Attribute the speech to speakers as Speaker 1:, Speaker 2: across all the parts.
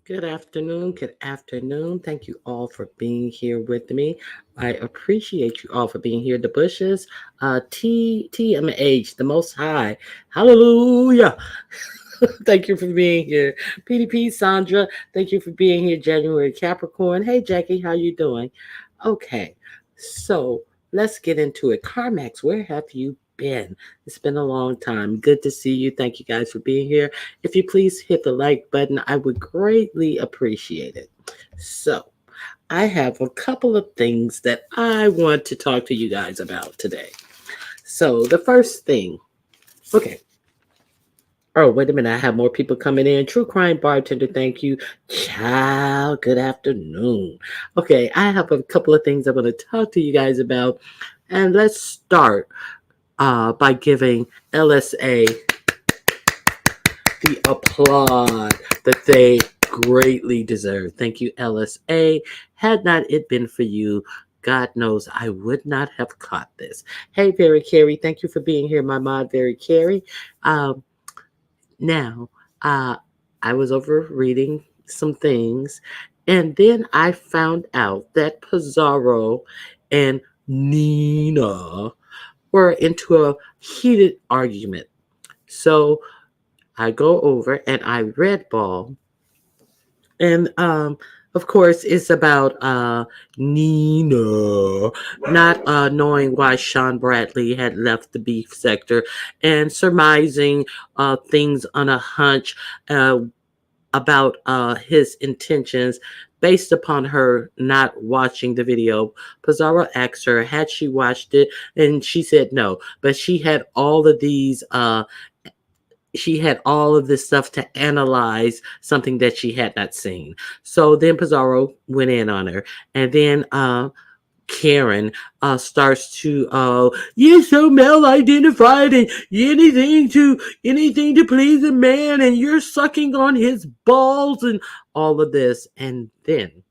Speaker 1: Good afternoon. Good afternoon. Thank you all for being here with me. I appreciate you all for being here. The Bushes, TMH, the Most High. Hallelujah. Thank you for being here. PDP, Sandra, thank you for being here. January Capricorn. Hey, Jackie, how you doing? Okay, so let's get into it. Carmax, where have you been? It's been a long time. Good to see you. Thank you guys for being here. If you please hit the like button, I would greatly appreciate it. So, I have a couple of things that I want to talk to you guys about today. So, the first thing, okay, oh, wait a minute. I have more people coming in. True Crime Bartender, thank you. Ciao, good afternoon. Okay, I have a couple of things I want to talk to you guys about. And let's start by giving LSA the applaud that they greatly deserve. Thank you, LSA. Had not it been for you, God knows I would not have caught this. Hey, Very Carey, thank you for being here, my mod, Very Carey. Um, now, uh, I was over reading some things, and then I found out that Pizarro and Nina were into a heated argument. So I go over and I read ball, and of course it's about Nina not knowing why Sean Bradley had left the beef sector and surmising things on a hunch uh, about his intentions based upon her not watching the video. Pizarro asked her had she watched it, and she said no, but she had all of this stuff to analyze something that she had not seen. So then Pizarro went in on her, and then Karen starts to you're so male identified and anything to please a man, and you're sucking on his balls and all of this. And then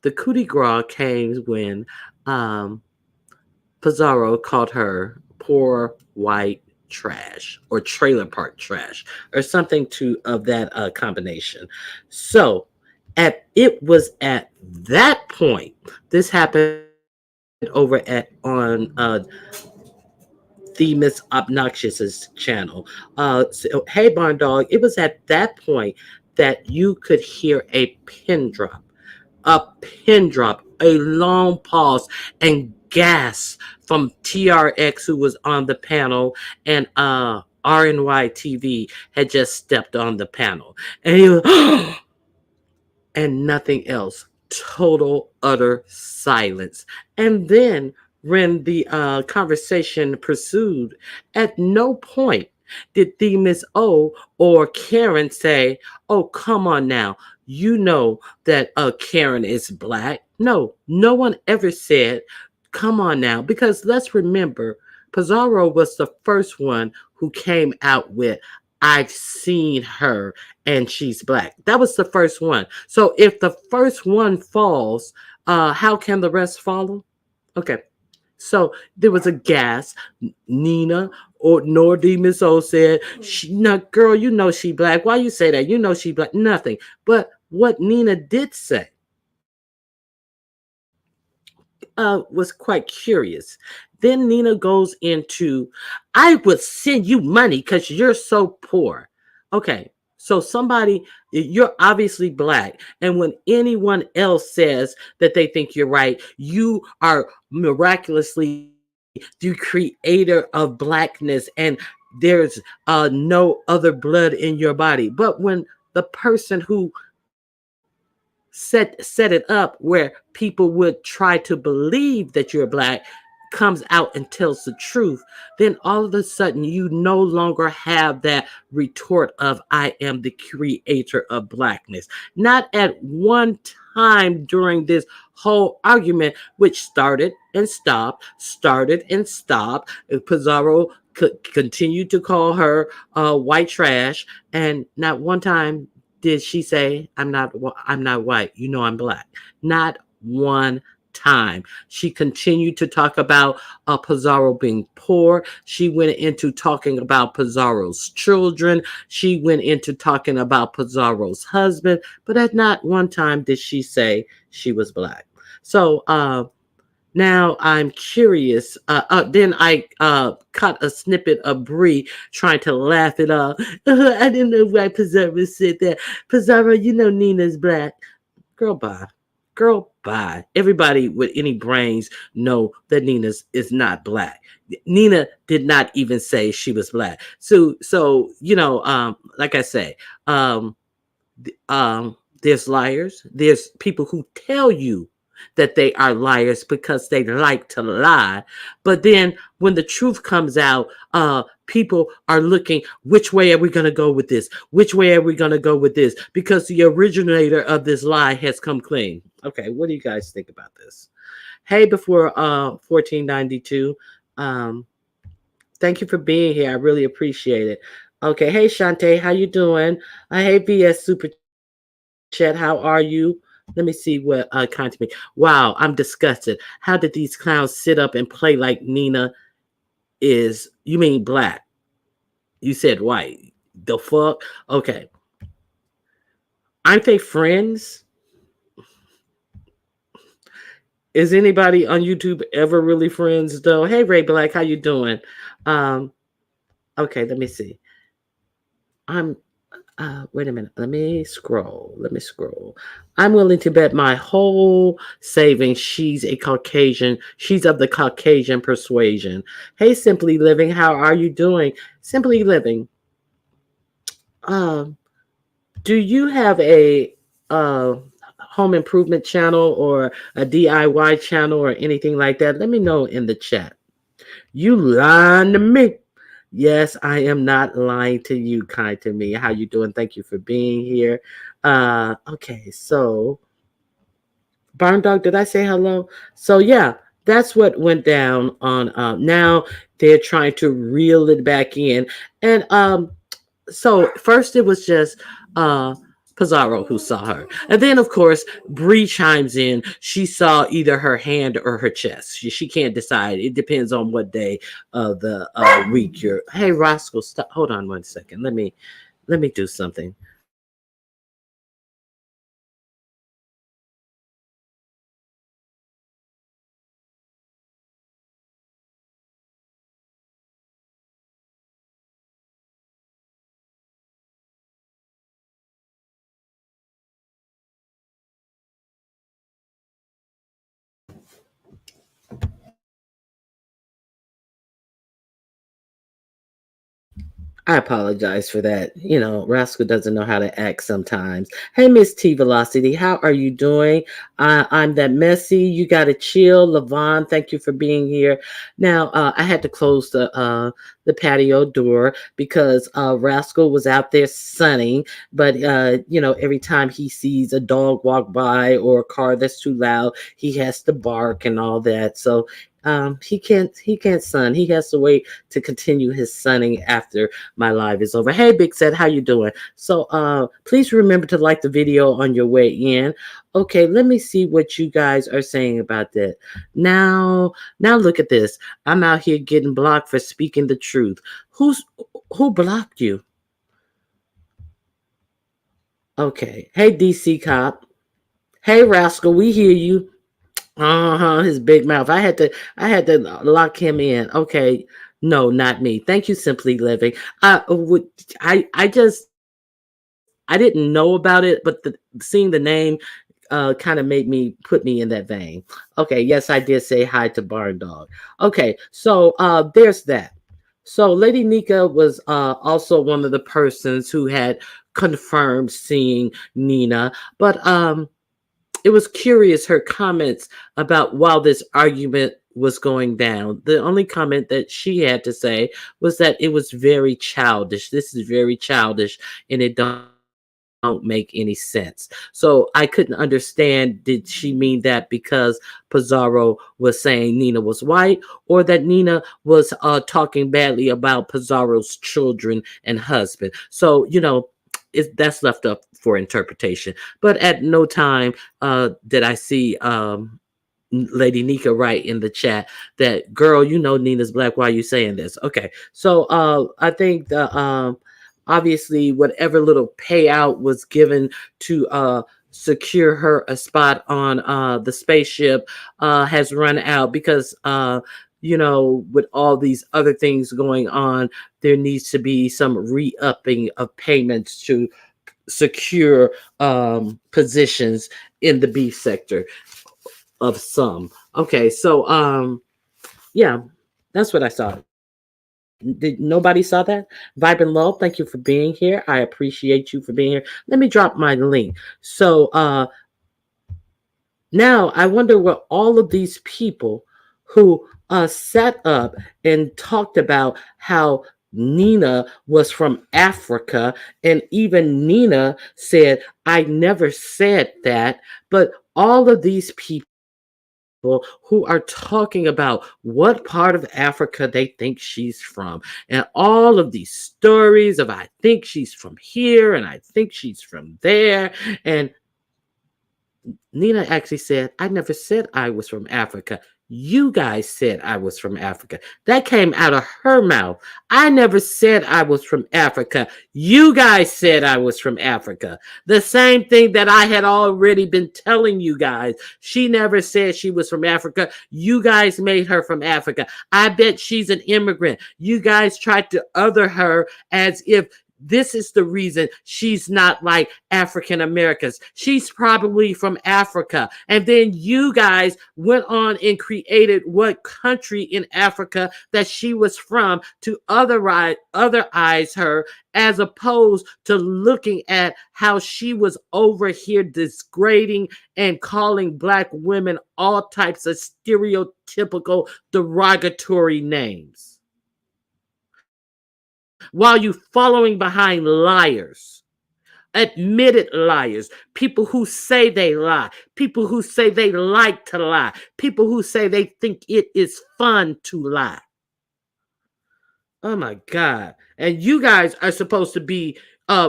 Speaker 1: the coup de grace came when um Pizarro called her poor white trash or trailer park trash or something to of that combination. So it was at that point, this happened over at on the Miss Obnoxious's channel. So, hey Barn Dog, it was at that point that you could hear a pin drop, a long pause, and gas from TRX, who was on the panel, and RNY TV had just stepped on the panel. And he was, and nothing else. Total, utter silence. And then, when the conversation pursued, at no point did the Miss O or Karen say, "Oh, come on now. You know that Karen is black." No, no one ever said, "Come on now," because let's remember, Pizarro was the first one who came out with, "I've seen her and she's black." That was the first one. So if the first one falls, how can the rest follow? Okay. So there was a gas. Nina or Nordy Miss O said, no, girl, you know she black. Why you say that? You know she black. Nothing. But what Nina did say was quite curious. Then Nina goes into, "I would send you money because you're so poor." Okay, so somebody, you're obviously black. And when anyone else says that they think you're right, you are miraculously the creator of blackness, and there's no other blood in your body. But when the person who set it up where people would try to believe that you're black comes out and tells the truth, then all of a sudden you no longer have that retort of "I am the creator of blackness." Not at one time during this whole argument, which started and stopped. Pizarro continued to call her white trash, and not one time did she say, I'm not white, you know I'm black." Not one time. She continued to talk about Pizarro being poor. She went into talking about Pizarro's children. She went into talking about Pizarro's husband, but at not one time did she say she was black. So now I'm curious. Then I caught a snippet of Bree trying to laugh it off. I didn't know why Pizarro said that. Pizarro, you know Nina's black. Girl, bye. Girl, bye. Everybody with any brains know that Nina's is not black. Nina did not even say she was black. So like I say, um, there's liars. There's people who tell you that they are liars because they like to lie. But then when the truth comes out, people are looking, which way are we going to go with this? Which way are we going to go with this? Because the originator of this lie has come clean. Okay, what do you guys think about this? Hey, before 1492, thank you for being here. I really appreciate it. Okay, hey Shantae, how you doing? Hey VS Super Chat, how are you? Let me see what content me. Wow, I'm disgusted. How did these clowns sit up and play like Nina is? You mean black? You said white. The fuck? Okay. Aren't they friends? Is anybody on YouTube ever really friends though? Hey Ray Black, how you doing? Okay, let me see. I'm wait a minute. Let me scroll. I'm willing to bet my whole savings she's a Caucasian. She's of the Caucasian persuasion. Hey, Simply Living, how are you doing? Simply Living. Um, do you have a home improvement channel or a DIY channel or anything like that? Let me know in the chat. You lying to me. Yes, I am not lying to you, kind to me. How you doing? Thank you for being here. Okay, so Barn Dog, did I say hello? So yeah, that's what went down on now they're trying to reel it back in. And so first it was just Pizarro who saw her. And then of course Bree chimes in. She saw either her hand or her chest. She can't decide. It depends on what day of the week you're. Hey Roscoe, stop, hold on one second. Let me do something. I apologize for that. You know, Rascal doesn't know how to act sometimes. Hey, Miss T Velocity, how are you doing? I'm that messy. You got to chill. Levon, thank you for being here. Now, I had to close the patio door because Rascal was out there sunning. But every time he sees a dog walk by or a car that's too loud, he has to bark and all that. So he can't sun. He has to wait to continue his sunning after my live is over. Hey, Big Set, how you doing? So please remember to like the video on your way in. Okay, let me see what you guys are saying about that. Now look at this. I'm out here getting blocked for speaking the truth. Who blocked you? Okay. Hey, DC Cop. Hey, Rascal, we hear you. His big mouth. I had to lock him in. Okay. No, not me. Thank you, Simply Living. I didn't know about it, but seeing the name kind of made me put me in that vein. Okay, yes, I did say hi to Barn Dog. Okay, so there's that. So Lady Nika was also one of the persons who had confirmed seeing Nina, but it was curious her comments about while this argument was going down. The only comment that she had to say was that it was very childish. This is very childish, and it don't make any sense. So I couldn't understand, did she mean that because Pizarro was saying Nina was white, or that Nina was talking badly about Pizarro's children and husband? So, that's left up for interpretation. But at no time did I see Lady Nika write in the chat that, girl, you know Nina's black. Why are you saying this? Okay, so I think the obviously whatever little payout was given to secure her a spot on the spaceship has run out because with all these other things going on, there needs to be some re-upping of payments to secure positions in the beef sector of some. Okay, so yeah, that's what I saw. Did nobody saw that? Vibrant Love, thank you for being here. I appreciate you for being here. Let me drop my link. So now I wonder what all of these people who sat up and talked about how Nina was from Africa, and even Nina said, I never said that, but all of these people who are talking about what part of Africa they think she's from. And all of these stories of, I think she's from here and I think she's from there. And Nina actually said, I never said I was from Africa. You guys said I was from Africa. That came out of her mouth. I never said I was from Africa. You guys said I was from Africa. The same thing that I had already been telling you guys. She never said she was from Africa. You guys made her from Africa. I bet she's an immigrant. You guys tried to other her as if this is the reason she's not like African Americans. She's probably from Africa. And then you guys went on and created what country in Africa that she was from to otherize her, as opposed to looking at how she was over here degrading and calling black women all types of stereotypical derogatory names, while you following behind liars, admitted liars, people who say they lie, people who say they like to lie, people who say they think it is fun to lie. Oh my God. And you guys are supposed to be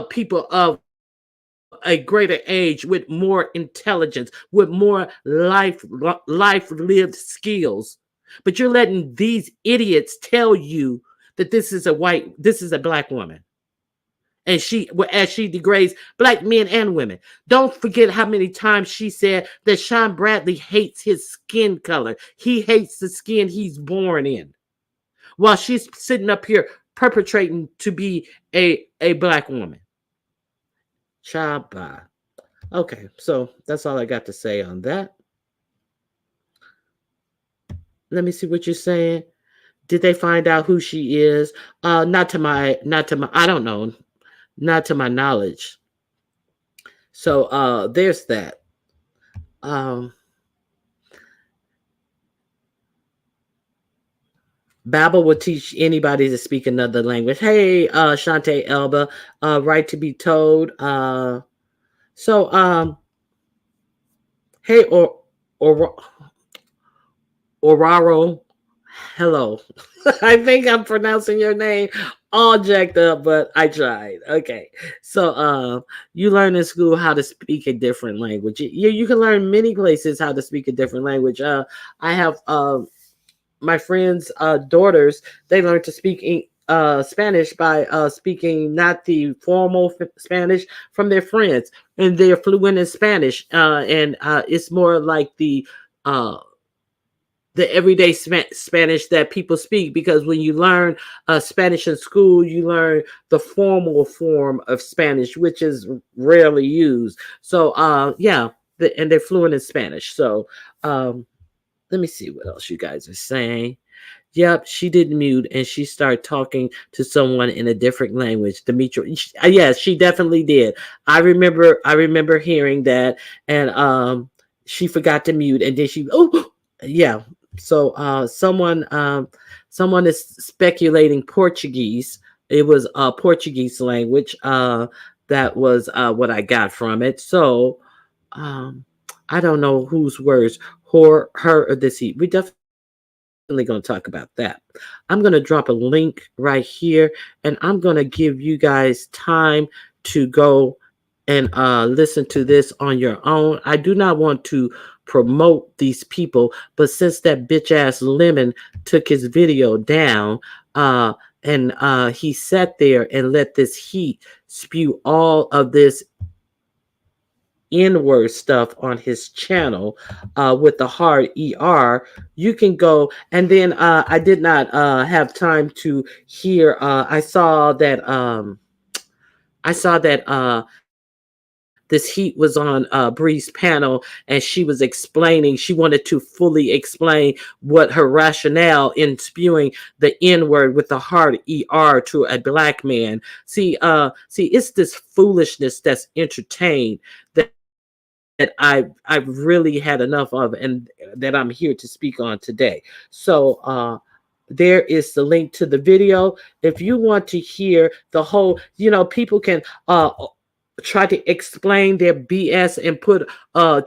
Speaker 1: people of a greater age with more intelligence, with more life lived skills. But you're letting these idiots tell you that this is a black woman. And as she degrades black men and women. Don't forget how many times she said that Sean Bradley hates his skin color. He hates the skin he's born in. While she's sitting up here perpetrating to be a black woman. Chaba. Okay, so that's all I got to say on that. Let me see what you're saying. Did they find out who she is? Not to my, I don't know. Not to my knowledge. So there's that. Babel will teach anybody to speak another language. Hey, Shante Elba, right to be told. Hey, Oraro, hello. I think I'm pronouncing your name all jacked up, but I tried. Okay. So you learn in school how to speak a different language. You can learn many places how to speak a different language. I have my friends' daughters, they learn to speak Spanish by speaking not the formal Spanish from their friends, and they're fluent in Spanish. And it's more like the everyday Spanish that people speak, because when you learn Spanish in school, you learn the formal form of Spanish, which is rarely used. So yeah, and they're fluent in Spanish. So let me see what else you guys are saying. Yep, she did mute and she started talking to someone in a different language. Dimitri, yes, she definitely did. I remember hearing that, and she forgot to mute, and then yeah. So someone is speculating Portuguese. It was Portuguese language. That was what I got from it. So I don't know whose words, her, or this. We definitely going to talk about that. I'm going to drop a link right here, and I'm going to give you guys time to go and listen to this on your own. I do not want to promote these people. But since that bitch ass Lemon took his video down, uh, and he sat there and let this heat spew all of this N-word stuff on his channel with the hard ER, you can go. And then I did not have time to hear. I saw that this heat was on Bree's panel, and she was explaining. She wanted to fully explain what her rationale in spewing the N word with the hard ER to a black man. See, it's this foolishness that's entertained that I've really had enough of, and that I'm here to speak on today. So there is the link to the video. If you want to hear the whole, people can try to explain their BS and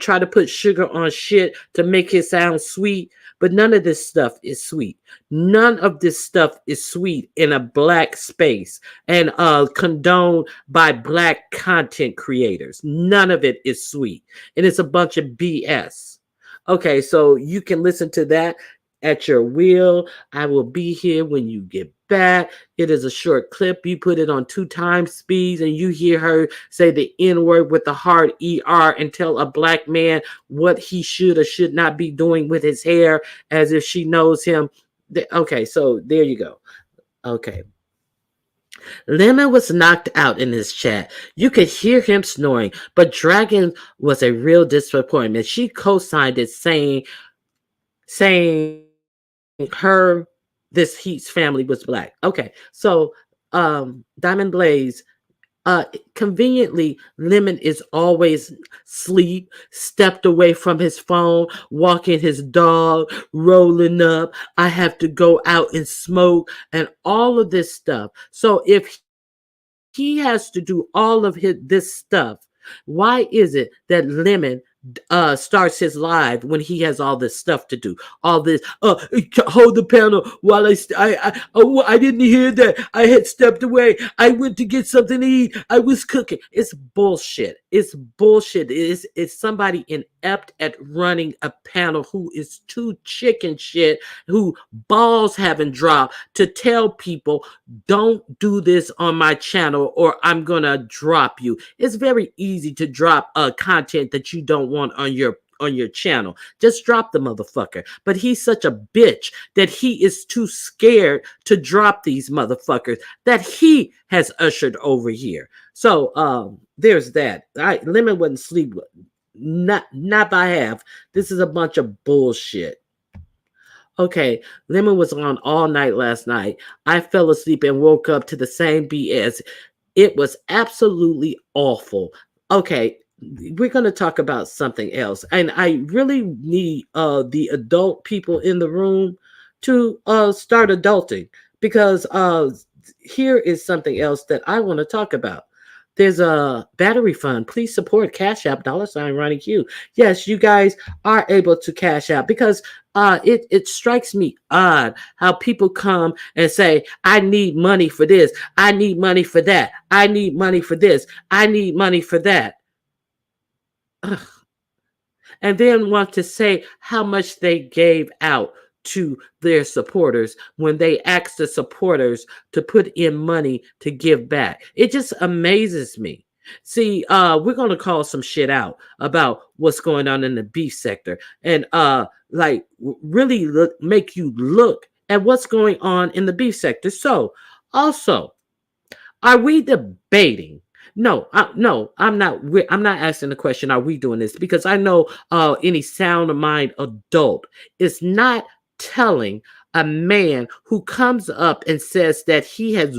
Speaker 1: try to put sugar on shit to make it sound sweet. But none of this stuff is sweet. None of this stuff is sweet in a black space and condoned by black content creators. None of it is sweet. And it's a bunch of BS. Okay, so you can listen to that at your will. I will be here when you get back. It is a short clip. You put it on 2x speeds and you hear her say the N-word with the hard ER and tell a black man what he should or should not be doing with his hair as if she knows him. Okay, so there you go. Okay. Lemon was knocked out in this chat. You could hear him snoring, but Dragon was a real disappointment. She co-signed it saying this Heat's family was black. Okay, so Diamond Blaze, conveniently, Lemon is always sleep, stepped away from his phone, walking his dog, rolling up. I have to go out and smoke and all of this stuff. So if he has to do all of this stuff, why is it that Lemon starts his live when he has all this stuff to do? All this, hold the panel while I didn't hear that. I had stepped away. I went to get something to eat. I was cooking. It's bullshit. It's bullshit. It's somebody inept at running a panel who is too chicken shit, who balls haven't dropped to tell people, don't do this on my channel or I'm gonna drop you. It's very easy to drop content that you don't want on your channel. Just drop the motherfucker. But he's such a bitch that he is too scared to drop these motherfuckers that he has ushered over here. So there's that. Lemon wouldn't sleep. Not by half. This is a bunch of bullshit. Okay, Lemon was on all night last night. I fell asleep and woke up to the same BS. It was absolutely awful. Okay, we're going to talk about something else. And I really need the adult people in the room to start adulting, because here is something else that I want to talk about. There's a battery fund. Please support Cash App, $ Ronnie Q. Yes, you guys are able to cash out, because it strikes me odd how people come and say, I need money for this. I need money for that. I need money for this. I need money for that. Ugh. And then want to say how much they gave out to their supporters when they asked the supporters to put in money to give back. It just amazes me. See, we're going to call some shit out about what's going on in the beef sector, and really make you look at what's going on in the beef sector. So also, are we debating? No, I'm not. I'm not asking the question, are we doing this? Because I know any sound mind adult is not telling a man who comes up and says that he has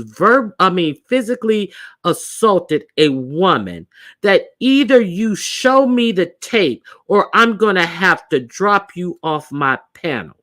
Speaker 1: physically assaulted a woman, that either you show me the tape or I'm going to have to drop you off my panel.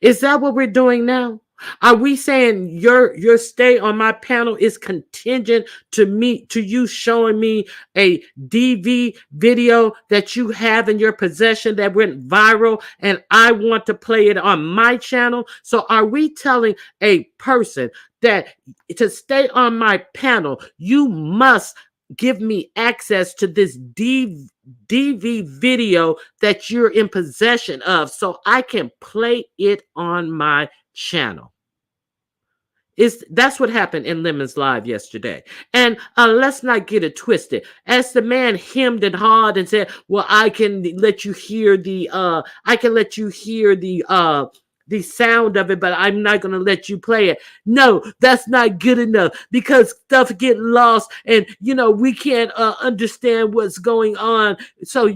Speaker 1: Is that what we're doing now? Are we saying your stay on my panel is contingent to you showing me a DV video that you have in your possession that went viral and I want to play it on my channel? So are we telling a person that to stay on my panel, you must give me access to this DV video that you're in possession of so I can play it on my channel. That's what happened in Lemon's live yesterday. And let's not get it twisted. As the man hemmed and hawed and said, well, I can let you hear the sound of it, but I'm not going to let you play it. No, that's not good enough because stuff get lost and, we can't understand what's going on. So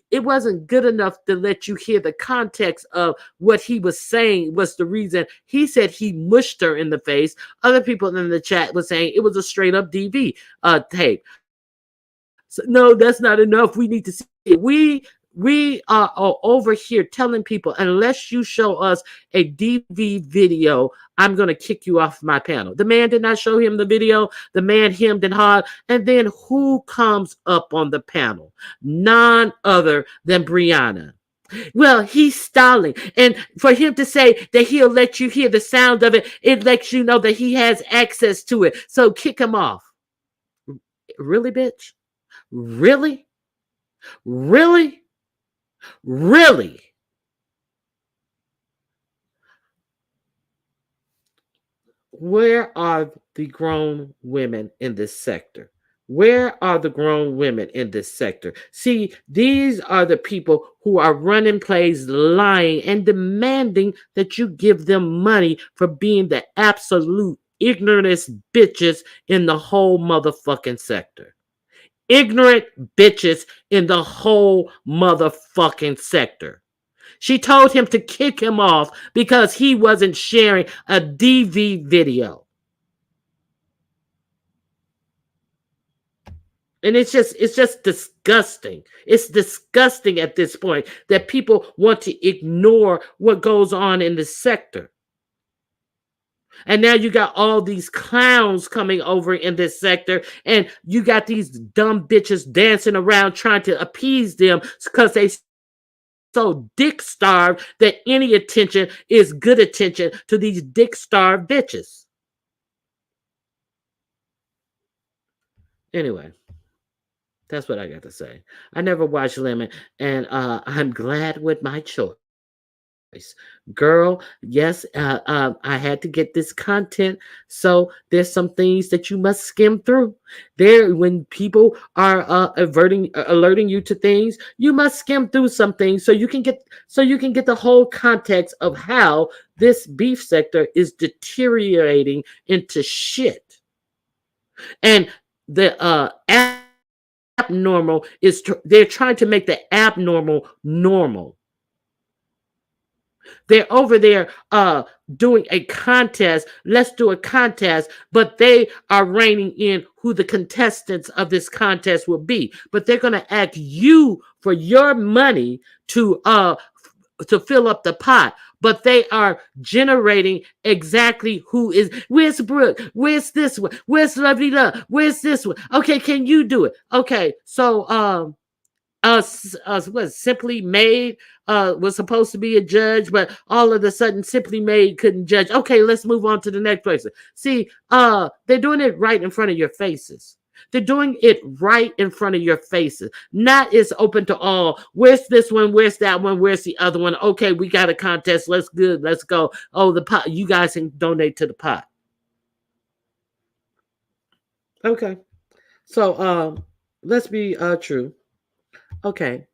Speaker 1: it wasn't good enough to let you hear the context of what he was saying was the reason. He said he mushed her in the face. Other people in the chat were saying it was a straight up DV tape. So, no, that's not enough. We need to see it. We are over here telling people, unless you show us a DV video, I'm going to kick you off my panel. The man did not show him the video. The man hemmed and hawed. And then who comes up on the panel? None other than Brianna. Well, he's stalling. And for him to say that he'll let you hear the sound of it, it lets you know that he has access to it. So kick him off. Really, bitch? Really? Really? Really? Where are the grown women in this sector? Where are the grown women in this sector? See, these are the people who are running plays, lying, and demanding that you give them money for being the absolute ignorantest bitches in the whole motherfucking sector. Ignorant bitches in the whole motherfucking sector. She told him to kick him off because he wasn't sharing a DV video. And it's just disgusting. It's disgusting at this point that people want to ignore what goes on in the sector. And now you got all these clowns coming over in this sector, and you got these dumb bitches dancing around trying to appease them because they so dick starved that any attention is good attention to these dick starved bitches. Anyway, that's what I got to say. I never watched Lemon, and I'm glad with my choice. Girl, yes, I had to get this content, so there's some things that you must skim through. There, when people are alerting you to things, you must skim through some things so you can get the whole context of how this beef sector is deteriorating into shit. And the abnormal is they're trying to make the abnormal normal. They're over there doing a contest. Let's do a contest, but they are reining in who the contestants of this contest will be. But they're going to ask you for your money to fill up the pot. But they are generating exactly who is. Where's Brooke? Where's this one? Where's Lovely Love? Where's this one? Okay, can you do it? Okay, so what Simply Made was supposed to be a judge, but all of a sudden Simply Made couldn't judge. Okay, let's move on to the next person. See, they're doing it right in front of your faces. They're doing it right in front of your faces. Not is open to all. Where's this one? Where's that one? Where's the other one? Okay, we got a contest. Let's go. Oh, the pot. You guys can donate to the pot. Okay. So let's be true. Okay.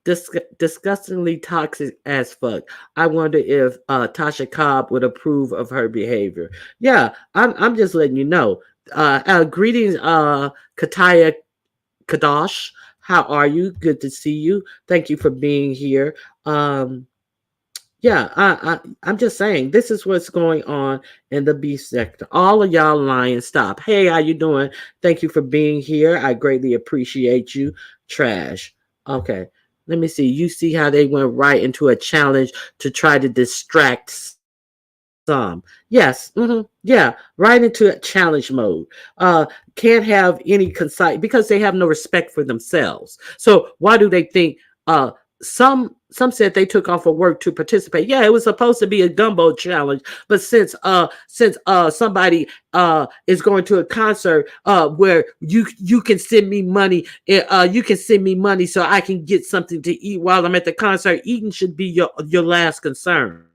Speaker 1: Disgustingly toxic as fuck. I wonder if Tasha Cobb would approve of her behavior. Yeah, I'm just letting you know. Greetings, Kataya Kadosh. How are you? Good to see you. Thank you for being here. Yeah, I'm just saying this is what's going on in the beef sector. All of y'all lying, stop. Hey, how you doing? Thank you for being here. I greatly appreciate you. Trash. Okay, let me see. You see how they went right into a challenge to try to distract some. Yes, yeah, right into a challenge mode. Can't have any concise because they have no respect for themselves. So why do they think some some said they took off of work to participate. Yeah, it was supposed to be a gumbo challenge, but since somebody is going to a concert where you can send me money, you can send me money so I can get something to eat while I'm at the concert. Eating should be your last concern.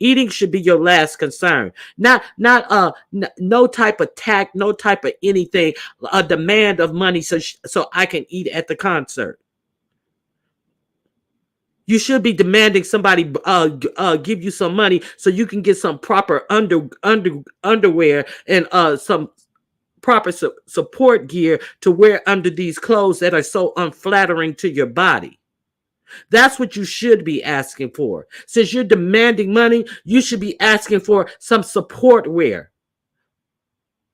Speaker 1: Eating should be your last concern. Not no type of tact, no type of anything, a demand of money so I can eat at the concert. You should be demanding somebody give you some money so you can get some proper underwear and some proper support gear to wear under these clothes that are so unflattering to your body. That's what you should be asking for. Since you're demanding money, you should be asking for some support wear.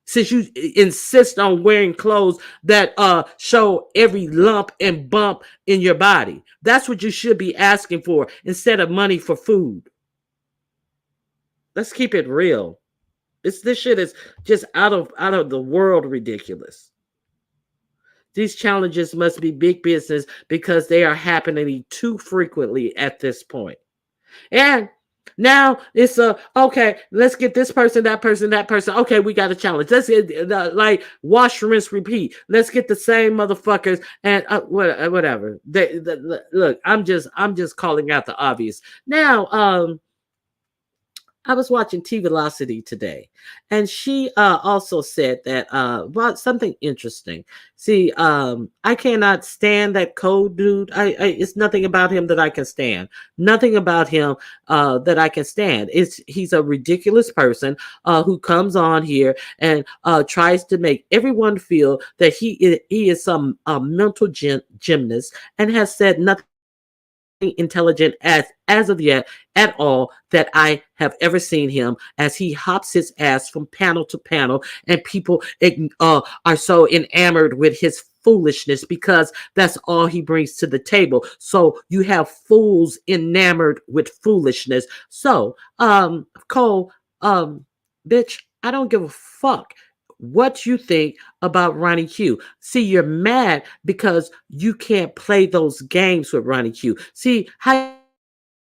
Speaker 1: Since you insist on wearing clothes that show every lump and bump in your body, that's what you should be asking for instead of money for food. Let's keep it real. This shit is just out of the world ridiculous. These challenges must be big business because they are happening too frequently at this point. And now it's okay, let's get this person, that person, that person. Okay, we got a challenge. Let's get like wash, rinse, repeat. Let's get the same motherfuckers and whatever. Look, I'm just calling out the obvious. Now, I was watching T Velocity today, and she also said that about something interesting. See, I cannot stand that code dude. It's nothing about him that I can stand. Nothing about him that I can stand. He's a ridiculous person who comes on here and tries to make everyone feel that he is some mental gymnast and has said nothing intelligent as of yet at all that I have ever seen him, as he hops his ass from panel to panel, and people are so enamored with his foolishness because that's all he brings to the table. So you have fools enamored with foolishness. So Cole, bitch, I don't give a fuck what you think about Ronnie Q. See, you're mad because you can't play those games with Ronnie Q. See, how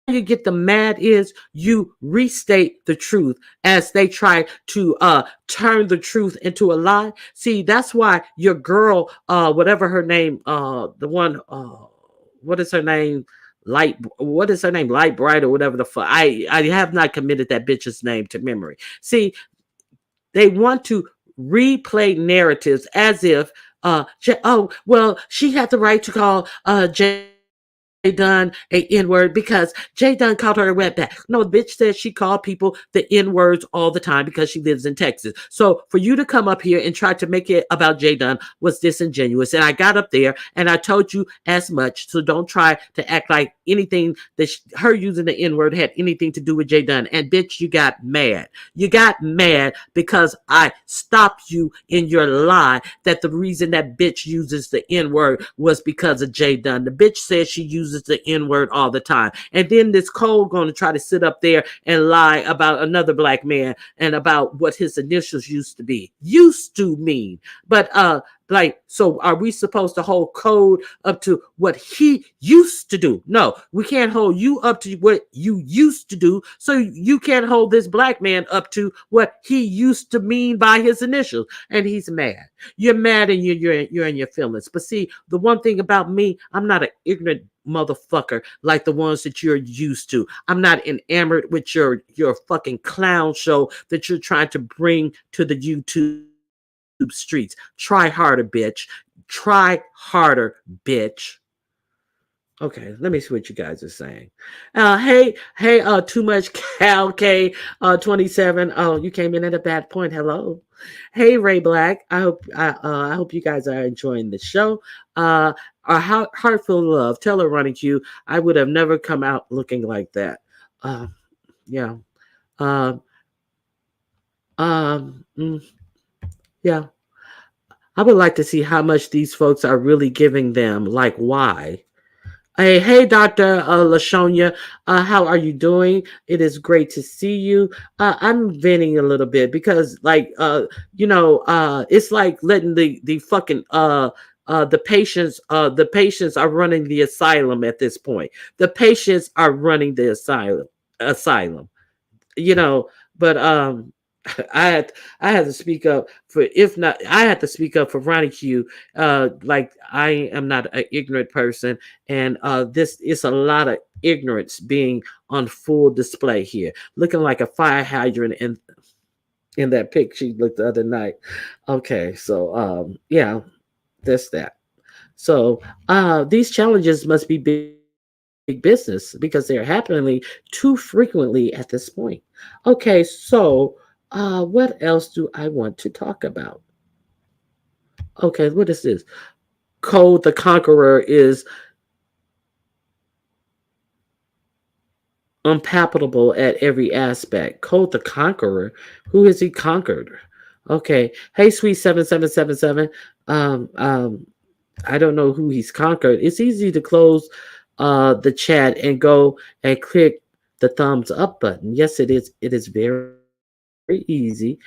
Speaker 1: you get the mad is you restate the truth as they try to turn the truth into a lie. See, that's why your girl, whatever her name, the one, what is her name? What is her name? Light Bright or whatever the fuck. I have not committed that bitch's name to memory. See, they want to replay narratives as if oh well, she had the right to call Jay Dunn a N-word because Jay Dunn called her a wetback. No, the bitch said she called people the N-words all the time because she lives in Texas. So for you to come up here and try to make it about Jay Dunn was disingenuous. And I got up there and I told you as much. So don't try to act like anything that her using the N-word had anything to do with Jay Dunn. And bitch, you got mad. You got mad because I stopped you in your lie that the reason that bitch uses the N-word was because of Jay Dunn. The bitch said she uses the N-word all the time. And then this Cole going to try to sit up there and lie about another black man and about what his initials used to be. Used to mean. But like, so are we supposed to hold code up to what he used to do? No, we can't hold you up to what you used to do. So you can't hold this black man up to what he used to mean by his initials. And he's mad. You're mad and you're in your feelings. But see, the one thing about me, I'm not an ignorant motherfucker like the ones that you're used to. I'm not enamored with your fucking clown show that you're trying to bring to the YouTube streets. Try harder, bitch. Try harder, bitch. Okay, let me see what you guys are saying. Hey, too much Cal K 27. Oh, you came in at a bad point. Hello. Hey, Ray Black. I hope you guys are enjoying the show. Our heartfelt love. Tell her, Ronnie Q, I would have never come out looking like that. Yeah. Yeah. I would like to see how much these folks are really giving them. Like, why? Hey, Dr. LaShonia, how are you doing? It is great to see you. I'm venting a little bit because, like, it's like letting the fucking the patients are running the asylum at this point. The patients are running the asylum, you know. But I had I had to speak up for, if not, I had to speak up for Ronnie Q. Like, I am not an ignorant person, and this is a lot of ignorance being on full display here, looking like a fire hydrant in that pic she looked the other night. Okay, so yeah, that's that. So these challenges must be big business because they're happening too frequently at this point. Okay, so what else do I want to talk about? Okay, what is this? Code the Conqueror is unpalatable at every aspect. Code the Conqueror? Who has he conquered? Okay. Hey, sweet 7777. Um, um, I don't know who he's conquered. It's easy to close the chat and go and click the thumbs up button. Yes, it is. It is very easy.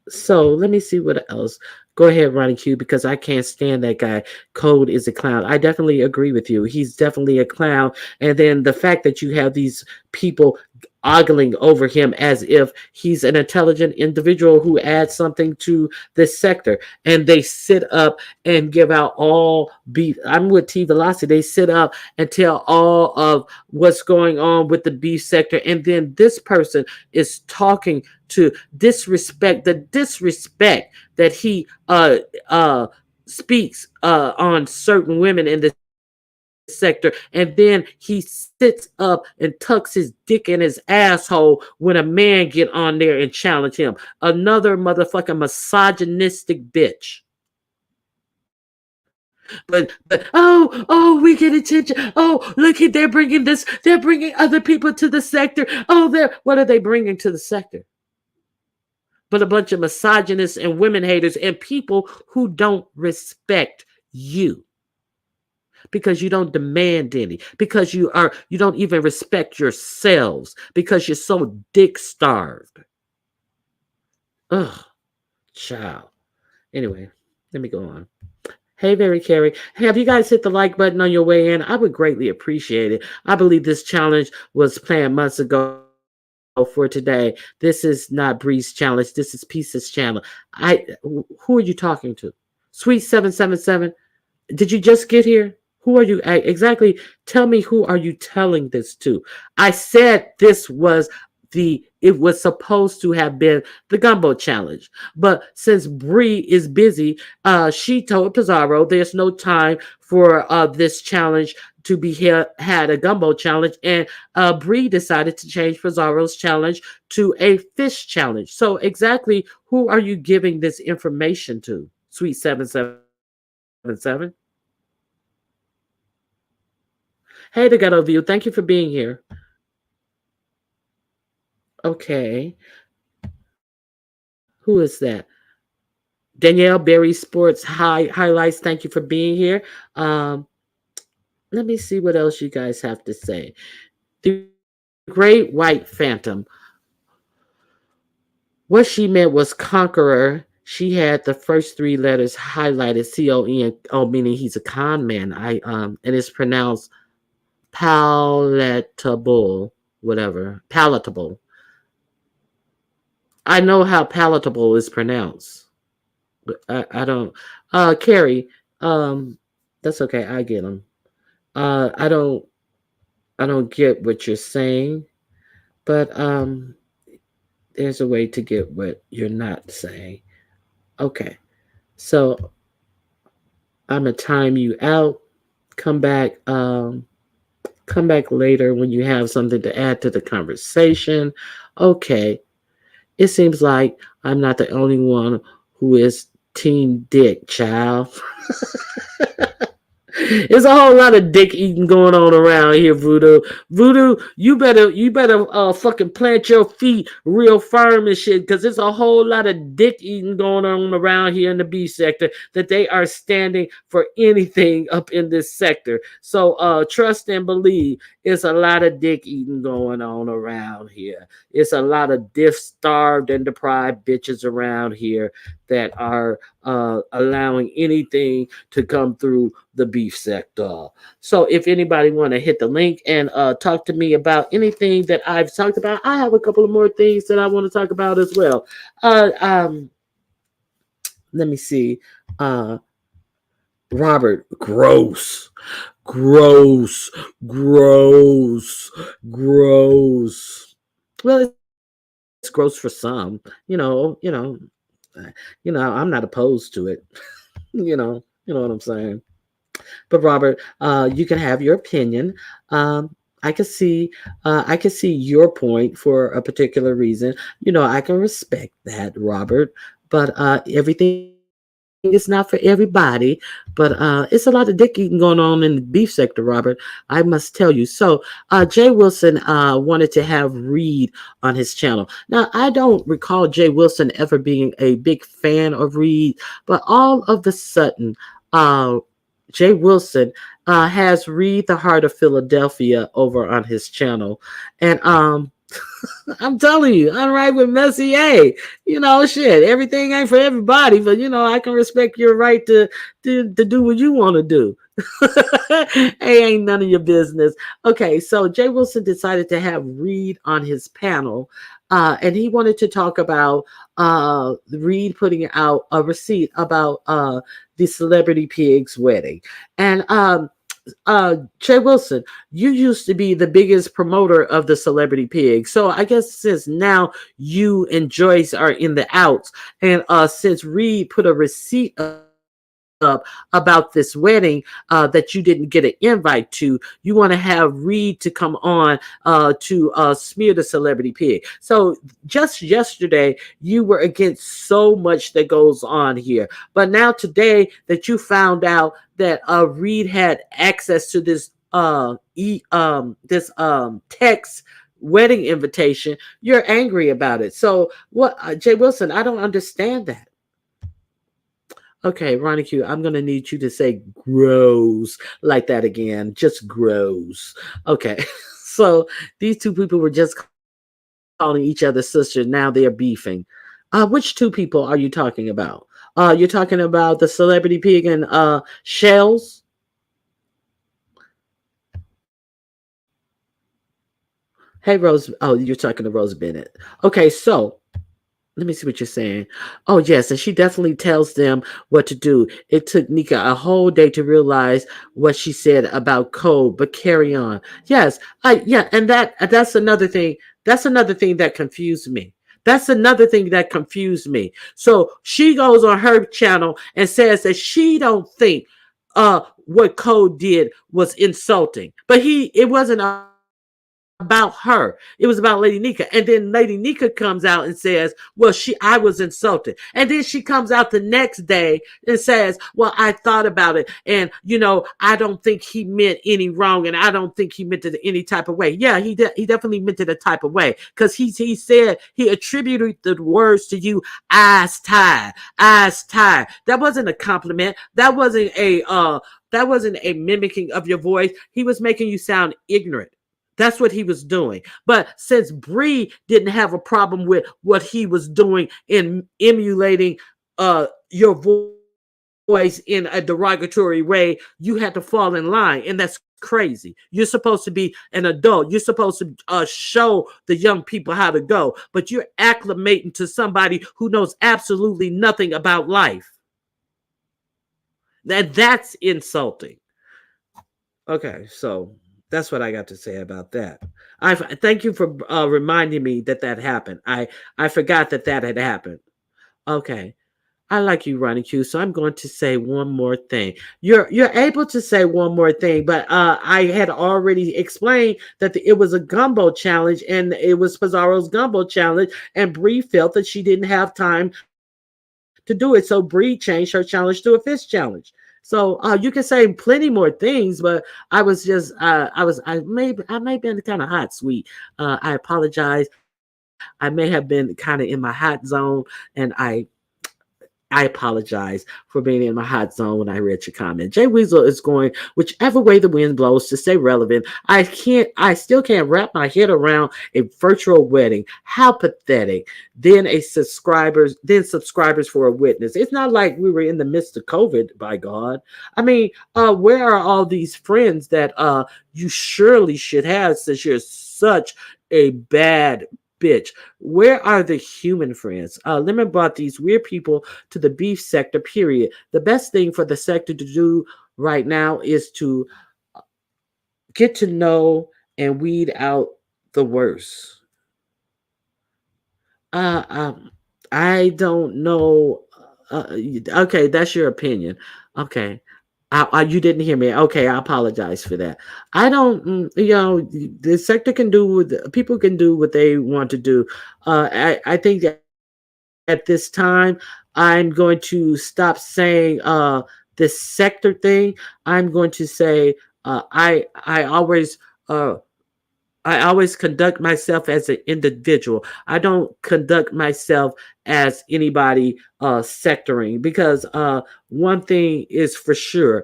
Speaker 1: So let me see what else. Go ahead, Ronnie Q, because I can't stand that guy. Code is a clown. I definitely agree with you. He's definitely a clown. And then the fact that you have these people ogling over him as if he's an intelligent individual who adds something to this sector. And they sit up and give out all beef. I'm with T Velocity. They sit up and tell all of what's going on with the beef sector. And then this person is talking to the disrespect that he speaks on certain women in this sector, and then he sits up and tucks his dick in his asshole when a man get on there and challenge him. Another motherfucking misogynistic bitch. But we get attention. Oh, look at, they're bringing other people to the sector. Oh, they're what are they bringing to the sector? But a bunch of misogynists and women haters and people who don't respect you because you don't demand any, because you don't even respect yourselves, because you're so dick starved. Ugh, child. Anyway, let me go on. Hey, Very Carrie. Hey, have you guys hit the like button on your way in? I would greatly appreciate it. I believe this challenge was planned months ago for today. This is not Bree's challenge. This is Peace's channel. Who are you talking to? Sweet 777. Did you just get here? Who are you exactly? Tell me, who are you telling this to? I said this was it was supposed to have been the gumbo challenge. But since Bree is busy, she told Pizarro there's no time for this challenge to be had a gumbo challenge, and Bree decided to change Pizarro's challenge to a fish challenge. So exactly who are you giving this information to, Sweet 777? Hey, the Ghetto View, thank you for being here. Okay. Who is that? Danielle Berry Sports Highlights, thank you for being here. Let me see what else you guys have to say. The Great White Phantom. What she meant was conqueror. She had the first three letters highlighted, CON, oh, meaning he's a con man. And it's pronounced palatable, whatever. Palatable. I know how palatable is pronounced. But I don't. Carrie, that's okay. I get them. Uh, I don't. I don't get what you're saying, but there's a way to get what you're not saying. Okay, so I'm gonna time you out. Come back. Come back later when you have something to add to the conversation. Okay, it seems like I'm not the only one who is Team Dick, child. There's a whole lot of dick eating going on around here, Voodoo. Voodoo, you better fucking plant your feet real firm and shit, because there's a whole lot of dick eating going on around here in the B sector, that they are standing for anything up in this sector. So trust and believe, it's a lot of dick eating going on around here. It's a lot of diff starved and deprived bitches around here that are allowing anything to come through the beef sector. So if anybody want to hit the link and talk to me about anything that I've talked about, I have a couple of more things that I want to talk about as well. Uh, um, Let me see. Uh, Robert, gross, gross, gross, gross. Well, it's gross for some. Uh, I'm not opposed to it. You know what I'm saying. But Robert, you can have your opinion. Um, I can see, I can see your point for a particular reason. I can respect that, Robert. But everything is not for everybody. But it's a lot of dick eating going on in the beef sector, Robert. I must tell you. So Jay Wilson wanted to have Reed on his channel. Now I don't recall Jay Wilson ever being a big fan of Reed, but all of the sudden, uh, Jay Wilson has Read the Heart of Philadelphia over on his channel. And I'm telling you, I'm right with Messier. Shit, everything ain't for everybody, but I can respect your right to do what you want to do. Hey, ain't none of your business. Okay, so Jay Wilson decided to have Reed on his panel, and he wanted to talk about Reed putting out a receipt about the Celebrity Pig's wedding. And Jay Wilson, you used to be the biggest promoter of the Celebrity Pig. So I guess since now you and Joyce are in the outs, and since Reed put a receipt up about this wedding that you didn't get an invite to, you want to have Reed to come on to smear the Celebrity Pig. So just yesterday, you were against so much that goes on here. But now today that you found out that Reed had access to this text wedding invitation, you're angry about it. So what, Jay Wilson, I don't understand that. Okay, Ronnie Q, I'm gonna need you to say gross like that again. Just gross. Okay. So these two people were just calling each other sisters. Now they're beefing. Which two people are you talking about? You're talking about the Celebrity Pig and Shells? Hey Rose. Oh, you're talking to Rose Bennett. Okay, so let me see what you're saying. Oh, yes. And she definitely tells them what to do. It took Nika a whole day to realize what she said about code, but carry on. Yes. Yeah. And that's another thing. That's another thing that confused me. That's another thing that confused me. So she goes on her channel and says that she don't think what Code did was insulting. But it wasn't about her. It was about Lady Nika. And then Lady Nika comes out and says, well, I was insulted. And then she comes out the next day and says, well, I thought about it. And, I don't think he meant any wrong. And I don't think he meant it any type of way. Yeah, he definitely meant it a type of way. Because he said he attributed the words to you, eyes tired, eyes tired. That wasn't a compliment. That wasn't a mimicking of your voice. He was making you sound ignorant. That's what he was doing. But since Bree didn't have a problem with what he was doing in emulating your voice in a derogatory way, you had to fall in line. And that's crazy. You're supposed to be an adult. You're supposed to show the young people how to go. But you're acclimating to somebody who knows absolutely nothing about life. That's insulting. Okay, so that's what I got to say about that. I thank you for reminding me that happened. I forgot that had happened. Okay, I like you, Ronnie Q. So I'm going to say one more thing. You're able to say one more thing, but I had already explained that it was a gumbo challenge, and it was Pizarro's gumbo challenge, and Bree felt that she didn't have time to do it, so Bree changed her challenge to a fish challenge. So you can say plenty more things, but I may have been kind of hot, sweet. I apologize. I may have been kind of in my hot zone, and I apologize for being in my hot zone when I read your comment. Jay Weasel is going whichever way the wind blows to stay relevant. I still can't wrap my head around a virtual wedding. How pathetic. Then subscribers for a witness. It's not like we were in the midst of COVID, by God. I mean, where are all these friends that you surely should have since you're such a bad bitch? Where are the human friends? Lemon brought these weird people to the beef sector, period. The best thing for the sector to do right now is to get to know and weed out the worst. Uh, um, I don't know. Okay, that's your opinion. Okay. You didn't hear me. Okay, I apologize for that. I don't, the sector can do what people can do what they want to do. I think that at this time, I'm going to stop saying this sector thing. I'm going to say uh, I always conduct myself as an individual. I don't conduct myself as anybody sectoring because one thing is for sure.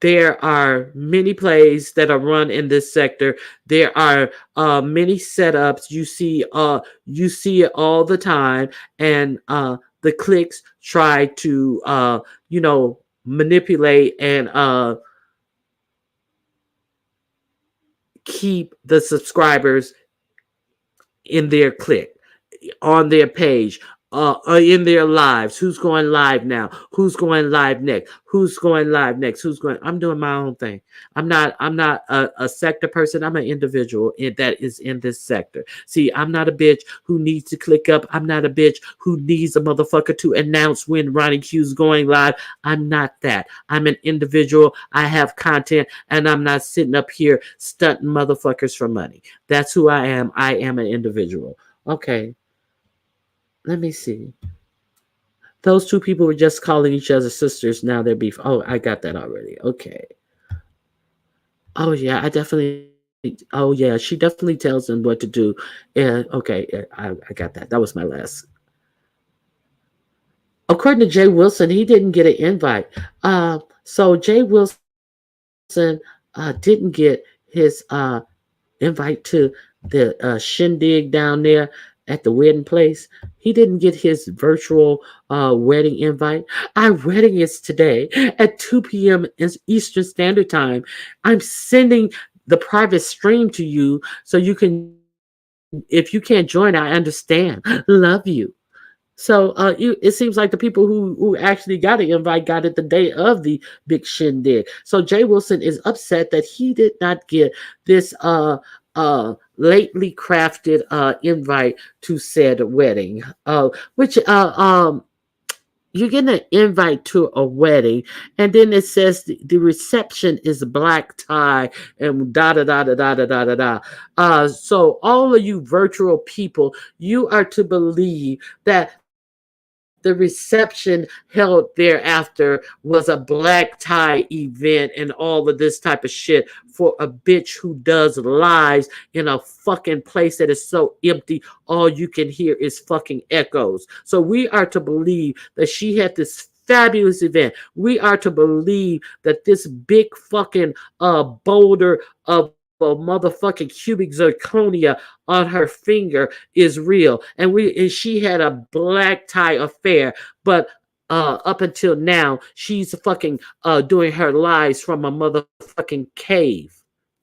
Speaker 1: There are many plays that are run in this sector. There are many setups. You see it all the time, and the clicks try to manipulate and keep the subscribers in their click, on their page, in their lives. Who's going live now? Who's going live next? Who's going live next? Who's going? I'm doing my own thing. I'm not a sector person. I'm an individual that is in this sector. See, I'm not a bitch who needs to click up. I'm not a bitch who needs a motherfucker to announce when Ronnie Q's going live. I'm not that. I'm an individual. I have content, and I'm not sitting up here stunting motherfuckers for money. That's who I am. I am an individual. Okay. Let me see. Those two people were just calling each other sisters. Now they're beef. Oh, I got that already. Okay. Oh yeah, I definitely. Oh yeah, she definitely tells them what to do. Yeah. Okay. Yeah, I got that. That was my last. According to Jay Wilson, he didn't get an invite. So Jay Wilson didn't get his invite to the shindig down there at the wedding place. He didn't get his virtual wedding invite. Our wedding is today at 2 p.m. Eastern Standard Time. I'm sending the private stream to you so you can, if you can't join, I understand. Love you. So it seems like the people who actually got an invite got it the day of the big shindig. So Jay Wilson is upset that he did not get this lately crafted invite to said wedding. Which you get an invite to a wedding, and then it says the reception is black tie and da da da da da da da da da. So all of you virtual people, you are to believe that the reception held thereafter was a black tie event and all of this type of shit for a bitch who does lives in a fucking place that is so empty all you can hear is fucking echoes. So we are to believe that she had this fabulous event. We are to believe that this big fucking boulder of a motherfucking cubic zirconia on her finger is real, and she had a black tie affair, but up until now she's fucking doing her lives from a motherfucking cave.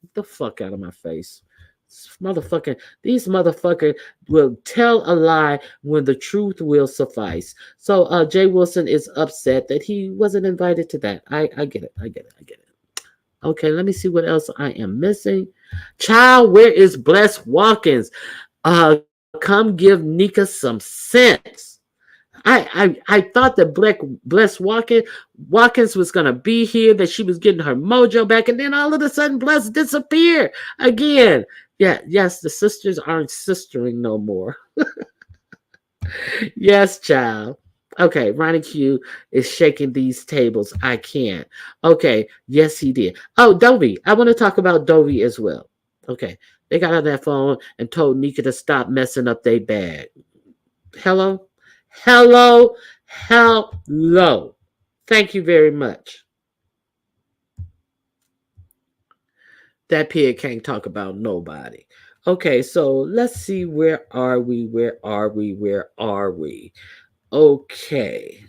Speaker 1: Get the fuck out of my face. These motherfuckers will tell a lie when the truth will suffice. So Jay Wilson is upset that he wasn't invited to that. I get it. I get it. I get it. Okay, let me see what else I am missing. Child, where is Bless Watkins? Come give Nika some sense. I thought that Bless Watkins was gonna be here, that she was getting her mojo back, and then all of a sudden Bless disappeared again. Yeah, yes, the sisters aren't sistering no more. Yes, child. Okay, Ronnie Q is shaking these tables. I can't. Okay, yes, he did. Oh, Dovey. I want to talk about Dovey as well. Okay, they got on that phone and told Nika to stop messing up their bag. Hello? Hello, hello. Thank you very much. That pig can't talk about nobody. Okay, so let's see. Where are we? Where are we? Where are we? Okay.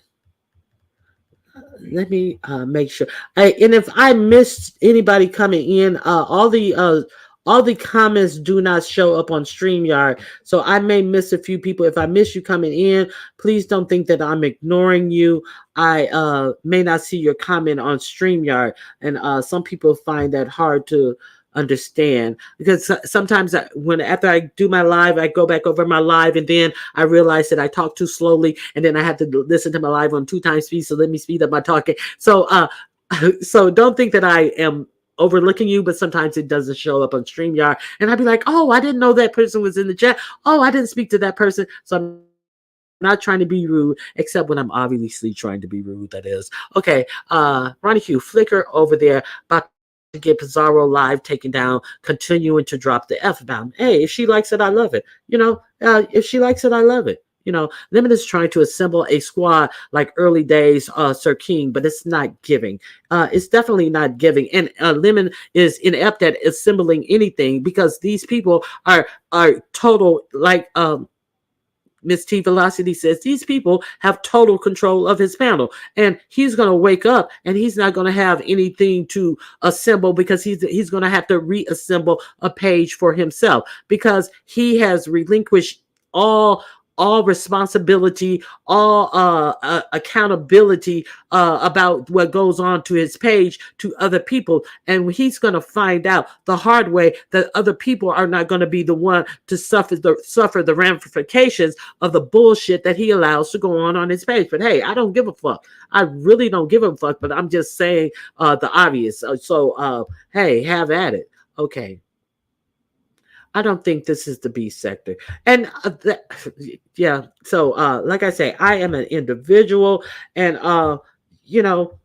Speaker 1: Let me make sure. And if I missed anybody coming in, all the comments do not show up on StreamYard. So I may miss a few people. If I miss you coming in, please don't think that I'm ignoring you. I may not see your comment on StreamYard. And some people find that hard to understand because sometimes when after I do my live, I go back over my live and then I realize that I talk too slowly and then I have to listen to my live on 2 times speed. So let me speed up my talking. So so don't think that I am overlooking you, but sometimes it doesn't show up on StreamYard and I'd be like, oh, I didn't know that person was in the chat. Oh, I didn't speak to that person. So I'm not trying to be rude, except when I'm obviously trying to be rude, that is. Okay, Ronnie Q, Flicker over there, about to get Pizarro live taken down, continuing to drop the F bomb. Hey, if she likes it, I love it. If she likes it, I love it. Lemon is trying to assemble a squad like early days, Sir King, but it's not giving. It's definitely not giving. And Lemon is inept at assembling anything because these people are total like Miss T Velocity says these people have total control of his panel, and he's going to wake up and he's not going to have anything to assemble because he's going to have to reassemble a page for himself because he has relinquished all responsibility, all accountability about what goes on to his page to other people. And he's going to find out the hard way that other people are not going to be the one to suffer the ramifications of the bullshit that he allows to go on his page. But hey, I don't give a fuck. I really don't give a fuck, but I'm just saying the obvious. Hey, have at it. Okay. I don't think this is the B sector. And yeah, so like I say, I am an individual and you know,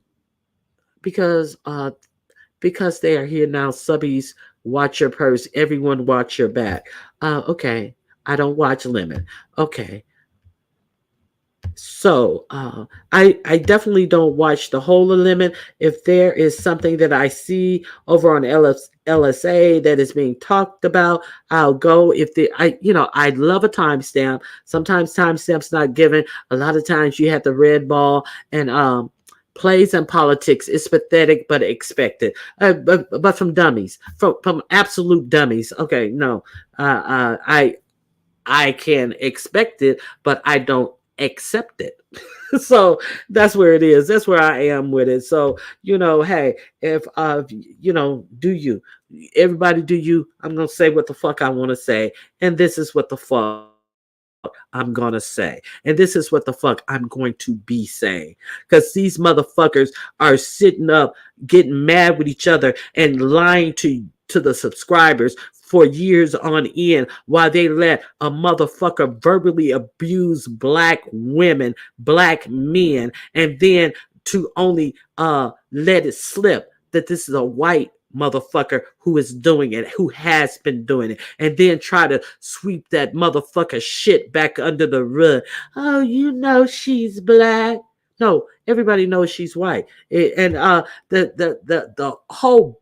Speaker 1: because they are here now, subbies, watch your purse, everyone watch your back. Okay. I don't watch Lemon. Okay. So I definitely don't watch the whole of Lemon. If there is something that I see over on LSA that is being talked about, I'll go. If I love a timestamp. Sometimes timestamps not given. A lot of times you have the red ball and plays and politics is pathetic but expected. But from dummies, from absolute dummies. Okay, no, I can expect it, but I don't accept it. So that's where it is. That's where I am with it. So, hey, if do you, everybody do you, I'm going to say what the fuck I want to say. And this is what the fuck I'm gonna say. And this is what the fuck I'm going to be saying. Because these motherfuckers are sitting up, getting mad with each other and lying to the subscribers for years on end while they let a motherfucker verbally abuse black women, black men, and then to only let it slip that this is a white motherfucker who is doing it, who has been doing it, and then try to sweep that motherfucker shit back under the rug. Oh, she's black. No, everybody knows she's white. And the whole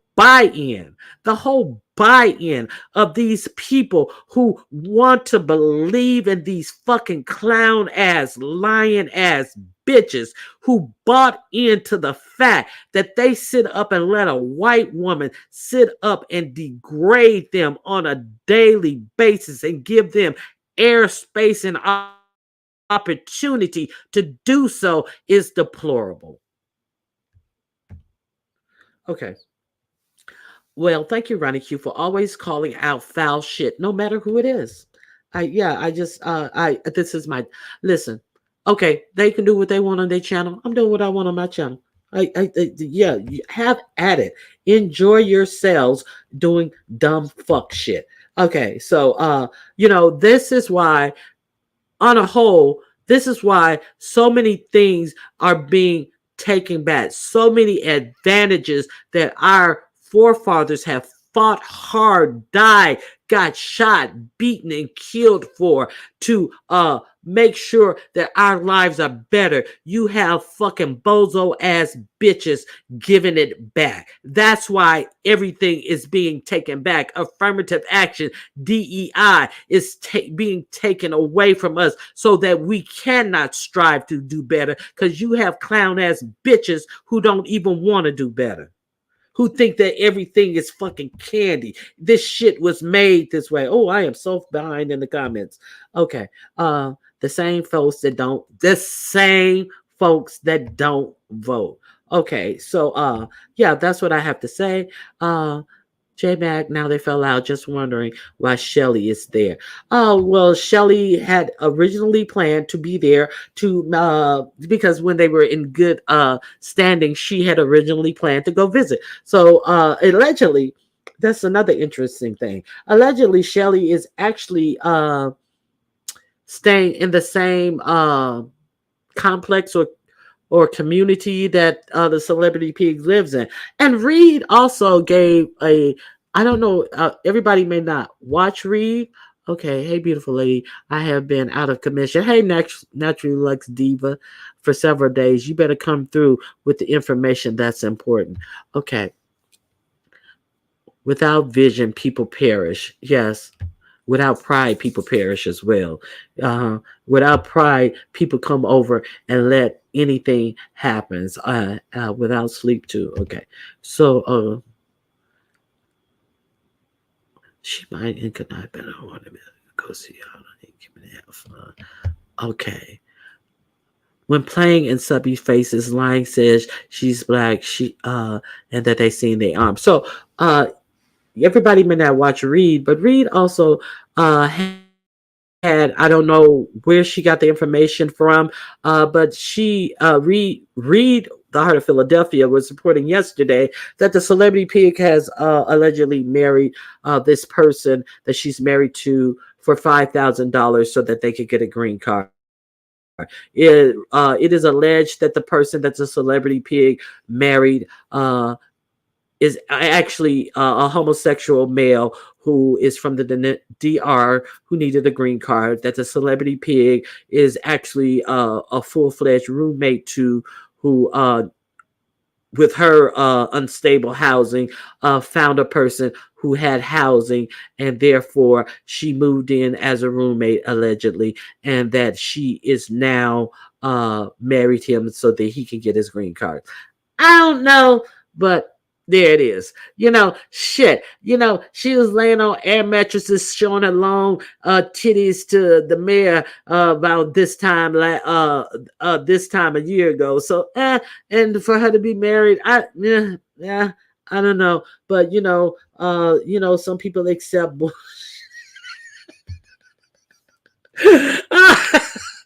Speaker 1: buy-in, of these people who want to believe in these fucking clown ass, lying ass bitches who bought into the fact that they sit up and let a white woman sit up and degrade them on a daily basis and give them airspace and opportunity to do so is deplorable. Okay. Well, thank you, Ronnie Q, for always calling out foul shit, no matter who it is. This is my, listen. Okay, they can do what they want on their channel. I'm doing what I want on my channel. Yeah, have at it. Enjoy yourselves doing dumb fuck shit. Okay, so this is why, on a whole, this is why so many things are being taken back. So many advantages that our forefathers have fought hard, died, got shot, beaten, and killed for to make sure that our lives are better. You have fucking bozo ass bitches giving it back. That's why everything is being taken back. Affirmative action, DEI, is being taken away from us so that we cannot strive to do better, because you have clown ass bitches who don't even want to do better, who think that everything is fucking candy. This shit was made this way. Oh, I am so behind in the comments. Okay. The same folks that don't, the same folks that don't vote. Okay, so yeah, that's what I have to say. J Mac, now they fell out, just wondering why Shelly is there. Oh, well, Shelly had originally planned to be there to because when they were in good standing, she had originally planned to go visit. So allegedly, that's another interesting thing. Allegedly, Shelly is actually staying in the same complex or community that the Celebrity Pig lives in. And Reed also gave a, I don't know, everybody may not watch Reed. Okay, hey, beautiful lady, I have been out of commission. Hey, Natural Lux Diva, for several days. You better come through with the information that's important. Okay. Without vision, people perish. Yes. Without pride, people perish as well. Without pride, people come over and let anything happens. Without sleep too. Okay, so she might and could not better want to go see how to have fun. Okay. When playing in Subby Faces, Lying says she's black. And that they seen their arm. So everybody may not watch Reed, but Reed also had, I don't know where she got the information from, but she Reed, the Heart of Philadelphia, was reporting yesterday that the Celebrity Pig has allegedly married this person that she's married to for $5,000 so that they could get a green card. It is alleged that the person that's a Celebrity Pig married is actually a homosexual male who is from the DR who needed a green card. That the Celebrity Pig is actually a full-fledged roommate to, who with her unstable housing found a person who had housing, and therefore she moved in as a roommate allegedly, and that she is now married him so that he can get his green card. I don't know, but there it is. Shit. She was laying on air mattresses, showing her long titties to the mayor about this time a year ago. So and for her to be married, I don't know. But some people accept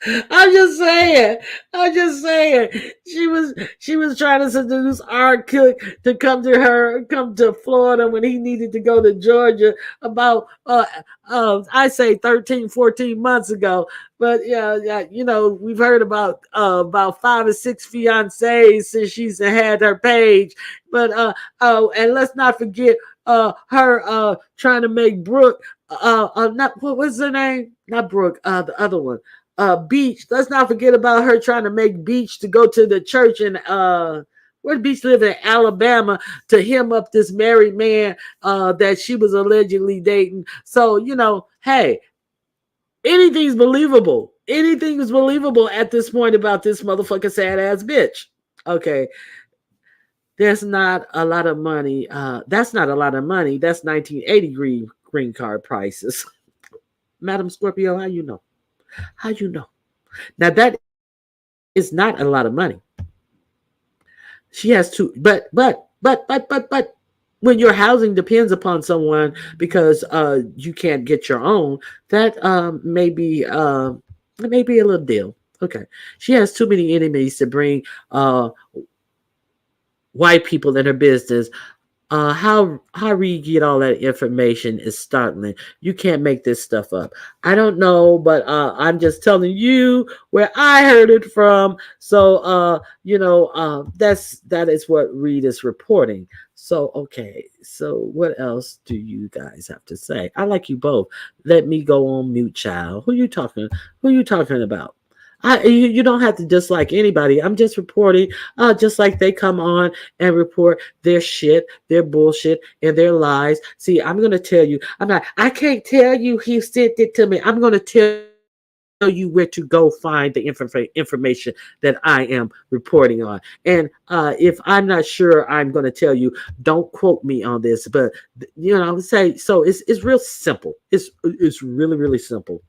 Speaker 1: I'm just saying. I'm just saying. She was trying to seduce Art Cook to come to Florida when he needed to go to Georgia about I say 13, 14 months ago. But yeah, we've heard about 5 or 6 fiancés since she's had her page. But and let's not forget her trying to make Brooke not, what was her name? Not Brooke, the other one. Beach. Let's not forget about her trying to make Beach to go to the church in where Beach lived in Alabama to hem up this married man that she was allegedly dating. So, hey, anything's believable. Anything is believable at this point about this motherfucking sad ass bitch. Okay. There's not a lot of money. That's not a lot of money. That's 1980 green card prices. Madam Scorpio, how you know? How you know? Now that is not a lot of money. She has to, but when your housing depends upon someone because you can't get your own, that may be a little deal. Okay, she has too many enemies to bring white people in her business. How Reed get all that information is startling. You can't make this stuff up. I don't know, but I'm just telling you where I heard it from. So that is what Reed is reporting. So okay, so what else do you guys have to say? I like you both. Let me go on mute, child. Who you talking about? You don't have to dislike anybody. I'm just reporting, just like they come on and report their shit, their bullshit, and their lies. See, I'm gonna tell you. I can't tell you he sent it to me. I'm gonna tell you where to go find the information that I am reporting on. And if I'm not sure, I'm gonna tell you. Don't quote me on this, but say so. It's real simple. It's really simple.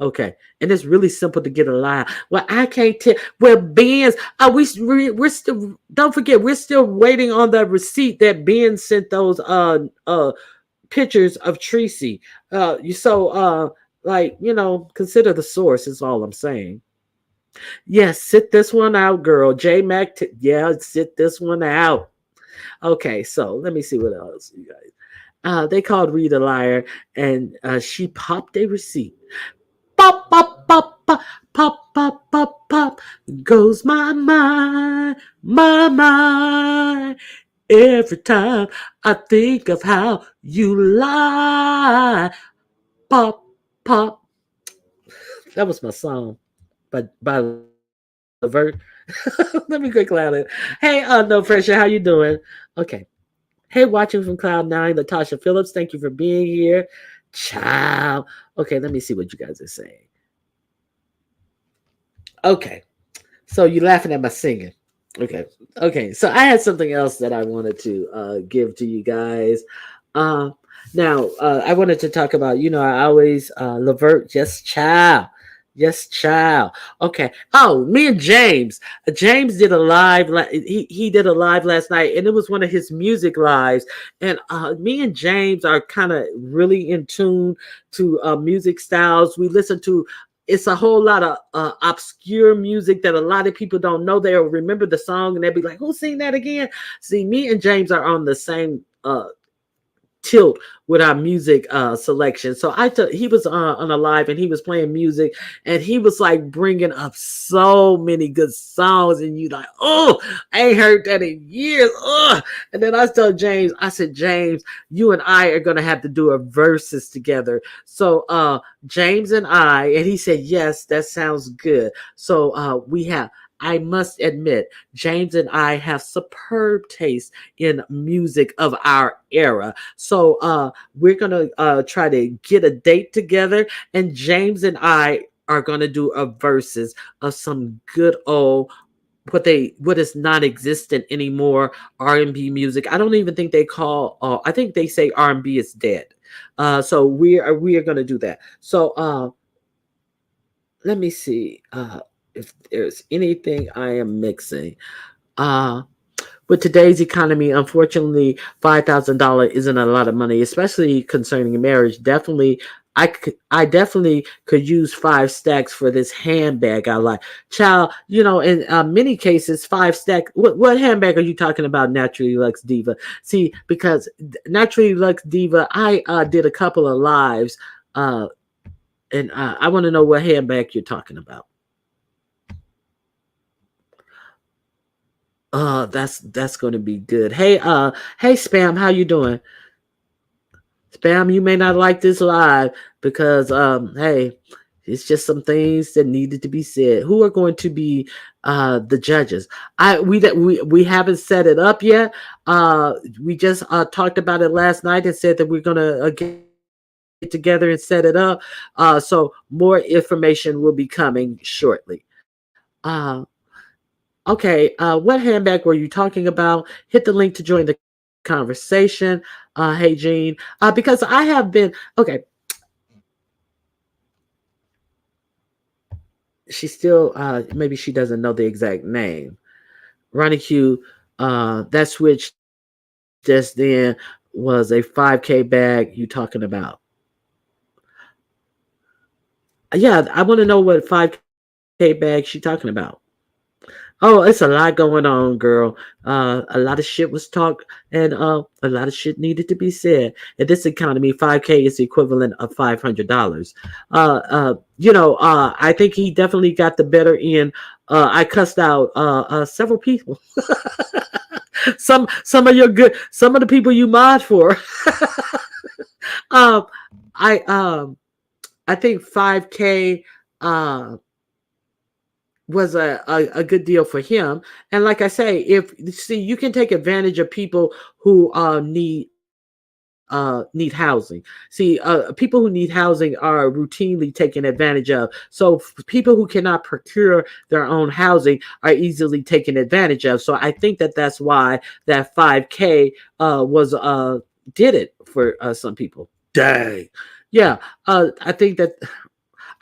Speaker 1: Okay, and it's really simple to get a lie. Well, I can't tell. Well, Ben's. We're still. Don't forget, we're still waiting on the receipt that Ben sent those pictures of Tracy. Consider the source. Is all I'm saying. Yes, sit this one out, girl. J Mac. Yeah, sit this one out. Okay, so let me see what else you guys. They called Reed a liar, and she popped a receipt. Pop, pop, pop, pop, pop, pop, pop, pop, goes my mind. Every time I think of how you lie. Pop, pop. That was my song by Levert. Let me quick cloud it. Hey, no pressure. How you doing? Okay. Hey, watching from Cloud Nine, Latasha Phillips. Thank you for being here. Ciao. Okay, let me see what you guys are saying. Okay. So you laughing at my singing. Okay. Okay. So I had something else that I wanted to give to you guys. Uh, I wanted to talk about, I always, Levert, just child. Yes, child. Okay. Oh, me and James. James did a live. He did a live last night, and it was one of his music lives. And me and James are kind of really in tune to music styles. We listen to. It's a whole lot of obscure music that a lot of people don't know. They'll remember the song and they'll be like, "Who sing that again?" See, me and James are on the same tilt with our music selection. So he was on a live and he was playing music and he was like bringing up so many good songs and you like, oh, I ain't heard that in years. And then I told James, I said, James, you and I are gonna have to do a verses together. So James and and he said, yes, that sounds good. So we have. I must admit, James and I have superb taste in music of our era. So we're gonna try to get a date together, and James and I are gonna do a verses of some good old what is non-existent anymore R&B music. I don't even think they call. I think they say R&B is dead. So we are gonna do that. So let me see if there's anything I am mixing. Uh, with today's economy, unfortunately, $5,000 isn't a lot of money, especially concerning marriage. Definitely, I definitely could use 5 stacks for this handbag I like. Child, in many cases, 5 stack. What handbag are you talking about, Naturally Lux Diva? See, because Naturally Lux Diva, I did a couple of lives, and I want to know what handbag you're talking about. That's going to be good. Hey, Spam, how you doing? Spam, you may not like this live because hey, it's just some things that needed to be said. Who are going to be the judges? We haven't set it up yet. We just talked about it last night and said that we're gonna get together and set it up. So more information will be coming shortly. Okay, what handbag were you talking about? Hit the link to join the conversation. Hey, Jean, because I have been okay. She still, maybe she doesn't know the exact name. Ronnie Q, that switch just then was a 5K bag. You talking about? Yeah, I want to know what 5K bag she talking about. Oh, it's a lot going on, girl. A lot of shit was talked, and a lot of shit needed to be said. In this economy, 5K is the equivalent of $500. I think he definitely got the better end. I cussed out several people. some of the people you mod for. um, I um I think 5K uh was a good deal for him. And like I say, if see, you can take advantage of people who need housing. See, people who need housing are routinely taken advantage of. So people who cannot procure their own housing are easily taken advantage of. So I think that that's why that 5K was did it for some people. Dang. Yeah, I think that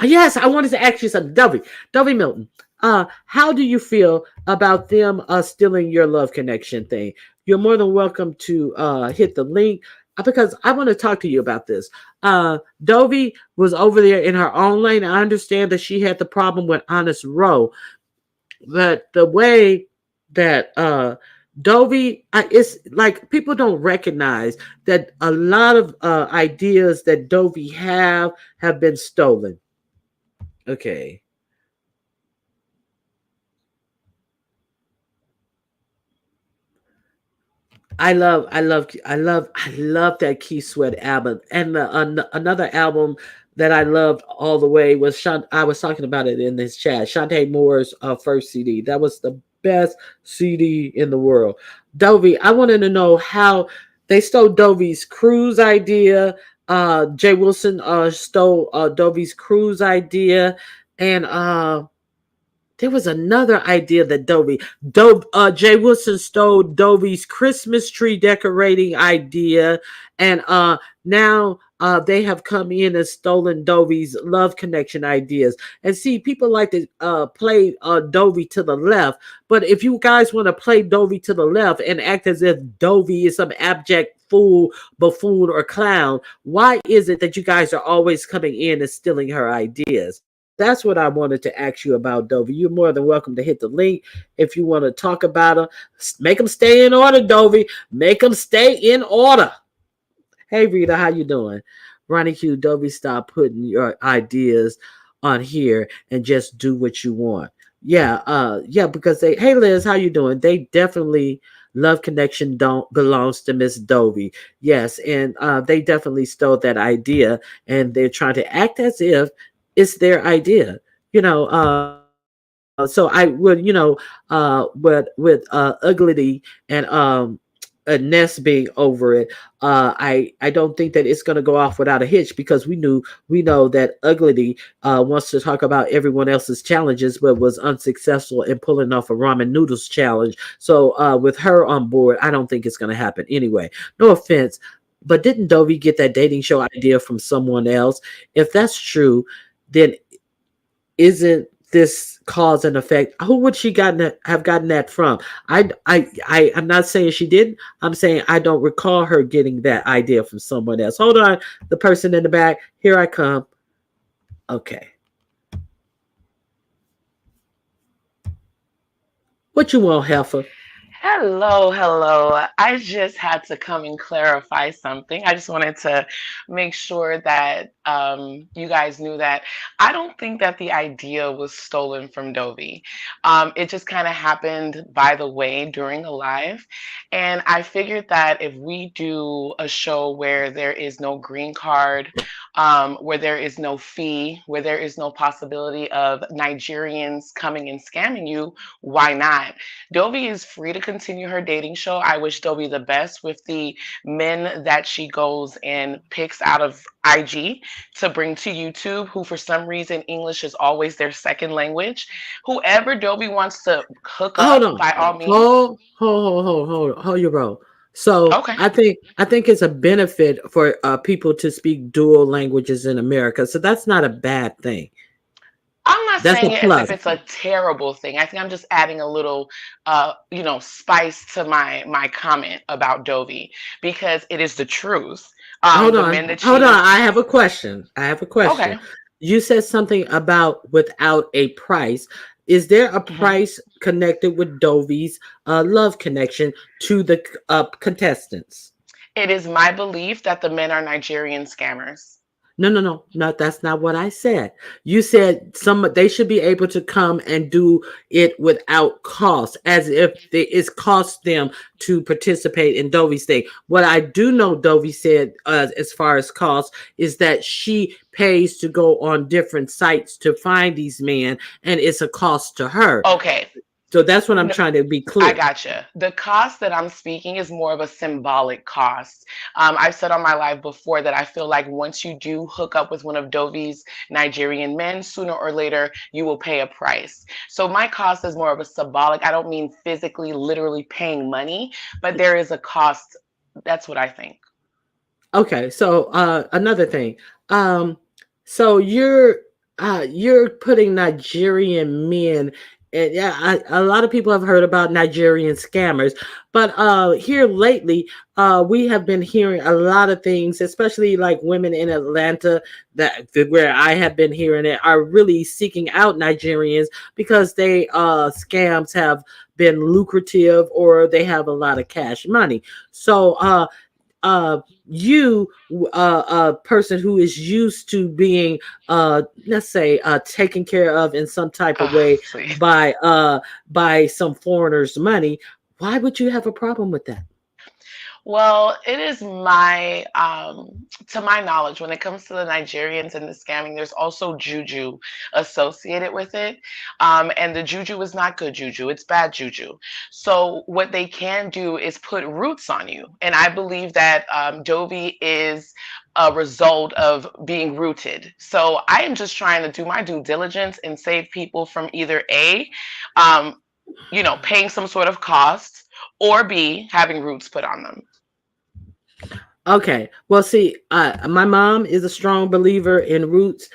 Speaker 1: yes, I wanted to ask you something. Dovey Milton, how do you feel about them stealing your love connection thing? You're more than welcome to hit the link because I want to talk to you about this. Dovey was over there in her own lane. I understand that she had the problem with Honest Row, but the way that Dovey, it's like people don't recognize that a lot of ideas that Dovey have been stolen. Okay. I love that Keith Sweat album. And another album that I loved all the way was I was talking about it in this chat. Shantae Moore's first CD. That was the best CD in the world. Dovey, I wanted to know how they stole Dovey's cruise idea. Jay Wilson stole Dovey's cruise idea, and there was another idea that Jay Wilson stole Dovey's Christmas tree decorating idea, and now they have come in and stolen Dovey's love connection ideas. And see, people like to play Dovey to the left, but if you guys want to play Dovey to the left and act as if Dovey is some abject fool, buffoon, or clown, why is it that you guys are always coming in and stealing her ideas? That's what I wanted to ask you about, Dovey. You're more than welcome to hit the link if you want to talk about them. Make them stay in order, Dovey. Make them stay in order. Hey, Rita, how you doing? Ronnie Q, Dovey, stop putting your ideas on here and just do what you want. Yeah, because hey Liz, how you doing? They definitely Love Connection don't belongs to Miss Dovey. Yes, and they definitely stole that idea and they're trying to act as if it's their idea. So I would, with Uglity and Ness being over it, I don't think that it's going to go off without a hitch because we know that Uglity wants to talk about everyone else's challenges, but was unsuccessful in pulling off a ramen noodles challenge. So with her on board, I don't think it's going to happen anyway. No offense, but didn't Dovey get that dating show idea from someone else? If that's true, then isn't this cause and effect? Who would she have gotten that from? I'm not saying she didn't. I'm saying I don't recall her getting that idea from someone else. Hold on, the person in the back. Here I come. Okay. What you want, Heifer?
Speaker 2: Hello, hello. I just had to come and clarify something. I just wanted to make sure that you guys knew that I don't think that the idea was stolen from Dovey. It just kind of happened by the way during a live. And I figured that if we do a show where there is no green card, where there is no fee, where there is no possibility of Nigerians coming and scamming you, why not? Dovey is free to continue her dating show. I wish Dovey the best with the men that she goes and picks out of IG to bring to YouTube, who for some reason English is always their second language. Whoever Dovey wants to hook
Speaker 1: Hold
Speaker 2: up,
Speaker 1: on.
Speaker 2: by all means.
Speaker 1: Hold your roll. So
Speaker 2: Okay.
Speaker 1: I think it's a benefit for people to speak dual languages in America. So that's not a bad thing.
Speaker 2: I'm not
Speaker 1: That's a
Speaker 2: saying it as if
Speaker 1: plus.
Speaker 2: it's a terrible thing. I think I'm just adding a little, spice to my comment about Dovey because it is the truth.
Speaker 1: Hold
Speaker 2: The
Speaker 1: on.
Speaker 2: men that
Speaker 1: Hold on.
Speaker 2: she,
Speaker 1: I have a question.
Speaker 2: okay.
Speaker 1: You said something about without a price. Is there a
Speaker 2: Mhm.
Speaker 1: price connected with Dovey's love connection to the contestants?
Speaker 2: It is my belief that the men are Nigerian scammers.
Speaker 1: No, no, no, no. That's not what I said. You said they should be able to come and do it without cost, as if it's cost them to participate in Dovey's thing. What I do know, Dovey said, as far as cost, is that she pays to go on different sites to find these men, and it's a cost to her.
Speaker 2: Okay.
Speaker 1: So that's what I'm
Speaker 2: No,
Speaker 1: trying to be
Speaker 2: I
Speaker 1: clear.
Speaker 2: gotcha. The cost that I'm speaking is more of a symbolic cost. I've said on my live before that I feel like once you do hook up with one of Dovi's Nigerian men, sooner or later you will pay a price. So my cost is more of a symbolic. I don't mean physically, literally paying money, but there is a cost. That's what I think.
Speaker 1: Okay, so another thing. Um, so you're putting Nigerian men, and yeah, a lot of people have heard about Nigerian scammers, but here lately, we have been hearing a lot of things, especially like women in Atlanta where I have been hearing it are really seeking out Nigerians because they scams have been lucrative or they have a lot of cash money. So uh you a person who is used to being let's say taken care of in some type of
Speaker 2: Oh,
Speaker 1: way
Speaker 2: please.
Speaker 1: by some foreigners money, why would you have a problem with that?
Speaker 2: Well, it is to my knowledge, when it comes to the Nigerians and the scamming, there's also juju associated with it. And the juju is not good juju, it's bad juju. So, what they can do is put roots on you. And I believe that Dovey is a result of being rooted. So, I am just trying to do my due diligence and save people from either um, paying some sort of cost, or B, having roots put on them.
Speaker 1: Okay. Well, see, my mom is a strong believer in roots.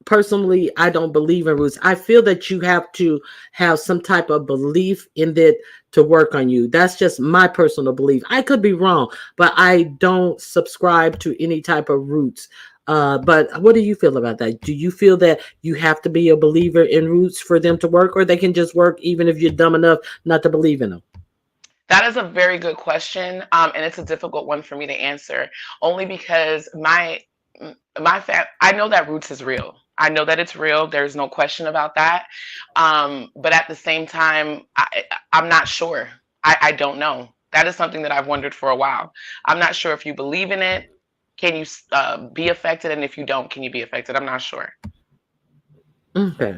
Speaker 1: Personally, I don't believe in roots. I feel that you have to have some type of belief in that to work on you. That's just my personal belief. I could be wrong, but I don't subscribe to any type of roots. But what do you feel about that? Do you feel that you have to be a believer in roots for them to work, or they can just work even if you're dumb enough not to believe in them?
Speaker 2: That is a very good question, and it's a difficult one for me to answer, only because I know that roots is real. I know that it's real. There's no question about that. But at the same time, I'm not sure. I don't know. That is something that I've wondered for a while. I'm not sure if you believe in it. Can you be affected? And if you don't, can you be affected? I'm not sure.
Speaker 1: Okay.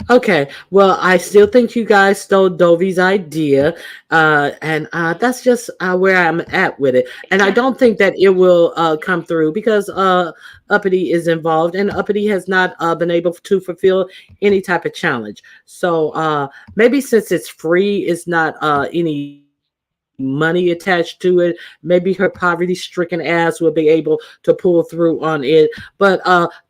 Speaker 1: Okay, well, I still think you guys stole Dovey's idea, and that's just where I'm at with it. And I
Speaker 2: Okay.
Speaker 1: don't think that it will come through because Uppity is involved, and Uppity has not been able to fulfill any type of challenge. So maybe since it's free, it's not any money attached to it. Maybe her poverty-stricken ass will be able to pull through on it. But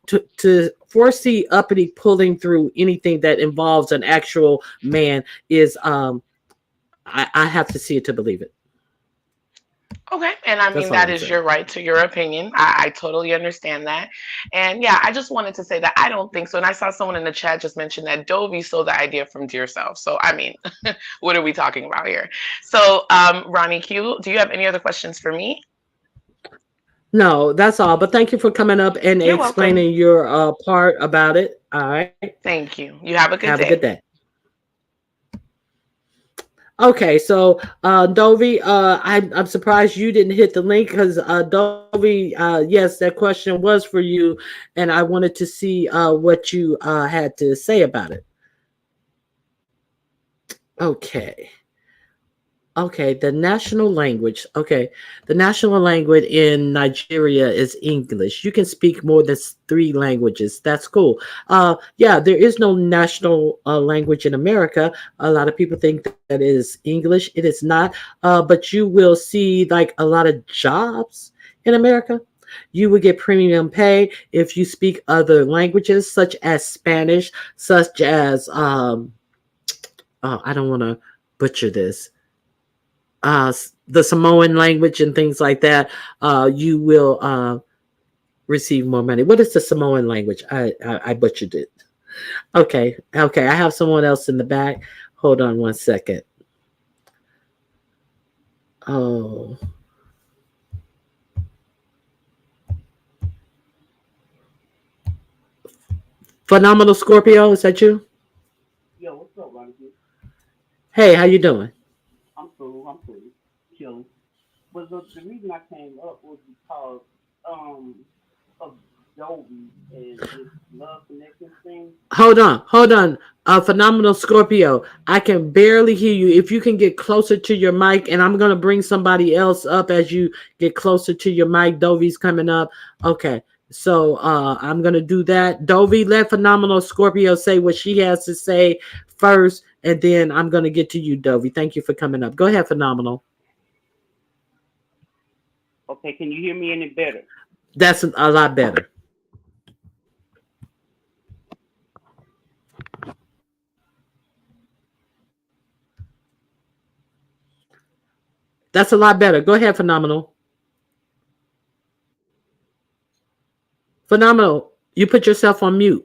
Speaker 1: to foresee Uppity pulling through anything that involves an actual man is I have to see it to believe it.
Speaker 2: Okay, and I
Speaker 1: That's
Speaker 2: mean
Speaker 1: all
Speaker 2: that
Speaker 1: I'm
Speaker 2: is
Speaker 1: saying.
Speaker 2: your right to your opinion. I totally understand that, and yeah, I just wanted to say that I don't think so. And I saw someone in the chat just mention that Dovey stole the idea from Dear Self. So I mean, what are we talking about here? So, Ronnie Q, do you have any other questions for me?
Speaker 1: No, that's all. But thank you for coming up and
Speaker 2: You're welcome.
Speaker 1: explaining your part about it. All right.
Speaker 2: Thank you. You have a
Speaker 1: Have
Speaker 2: good
Speaker 1: a good day.
Speaker 2: day.
Speaker 1: Okay, so Dovey, I'm surprised you didn't hit the link because Dovey, yes, that question was for you, and I wanted to see what you had to say about it. Okay. Okay, the national language. Okay, the national language in Nigeria is English. You can speak more than three languages. That's cool. Yeah, there is no national language in America. A lot of people think that it is English. It is not. But you will see like a lot of jobs in America. You will get premium pay if you speak other languages, such as Spanish, such as oh, I don't want to butcher this the Samoan language and things like that, you will receive more money. What is the Samoan language? I butchered it. Okay, okay. I have someone else in the back. Hold on one second. Oh, Phenomenal Scorpio, is that you?
Speaker 3: Yo, what's up, Ronnie?
Speaker 1: Hey, how you doing?
Speaker 3: I'm cool. I'm cool. Chilling. But the reason I came up was because um of Jovi and this love connection thing.
Speaker 1: Hold on. Phenomenal Scorpio. I can barely hear you. If you can get closer to your mic, and I'm gonna bring somebody else up as you get closer to your mic. Dovi's coming up. Okay. So I'm gonna do that. Dovi, let Phenomenal Scorpio say what she has to say first, and then I'm gonna get to you, Dovi. Thank you for coming up. Go ahead, Phenomenal.
Speaker 3: Okay, can you hear me any better?
Speaker 1: That's a lot better. That's a lot better. Go ahead, Phenomenal. Phenomenal. You put yourself on mute.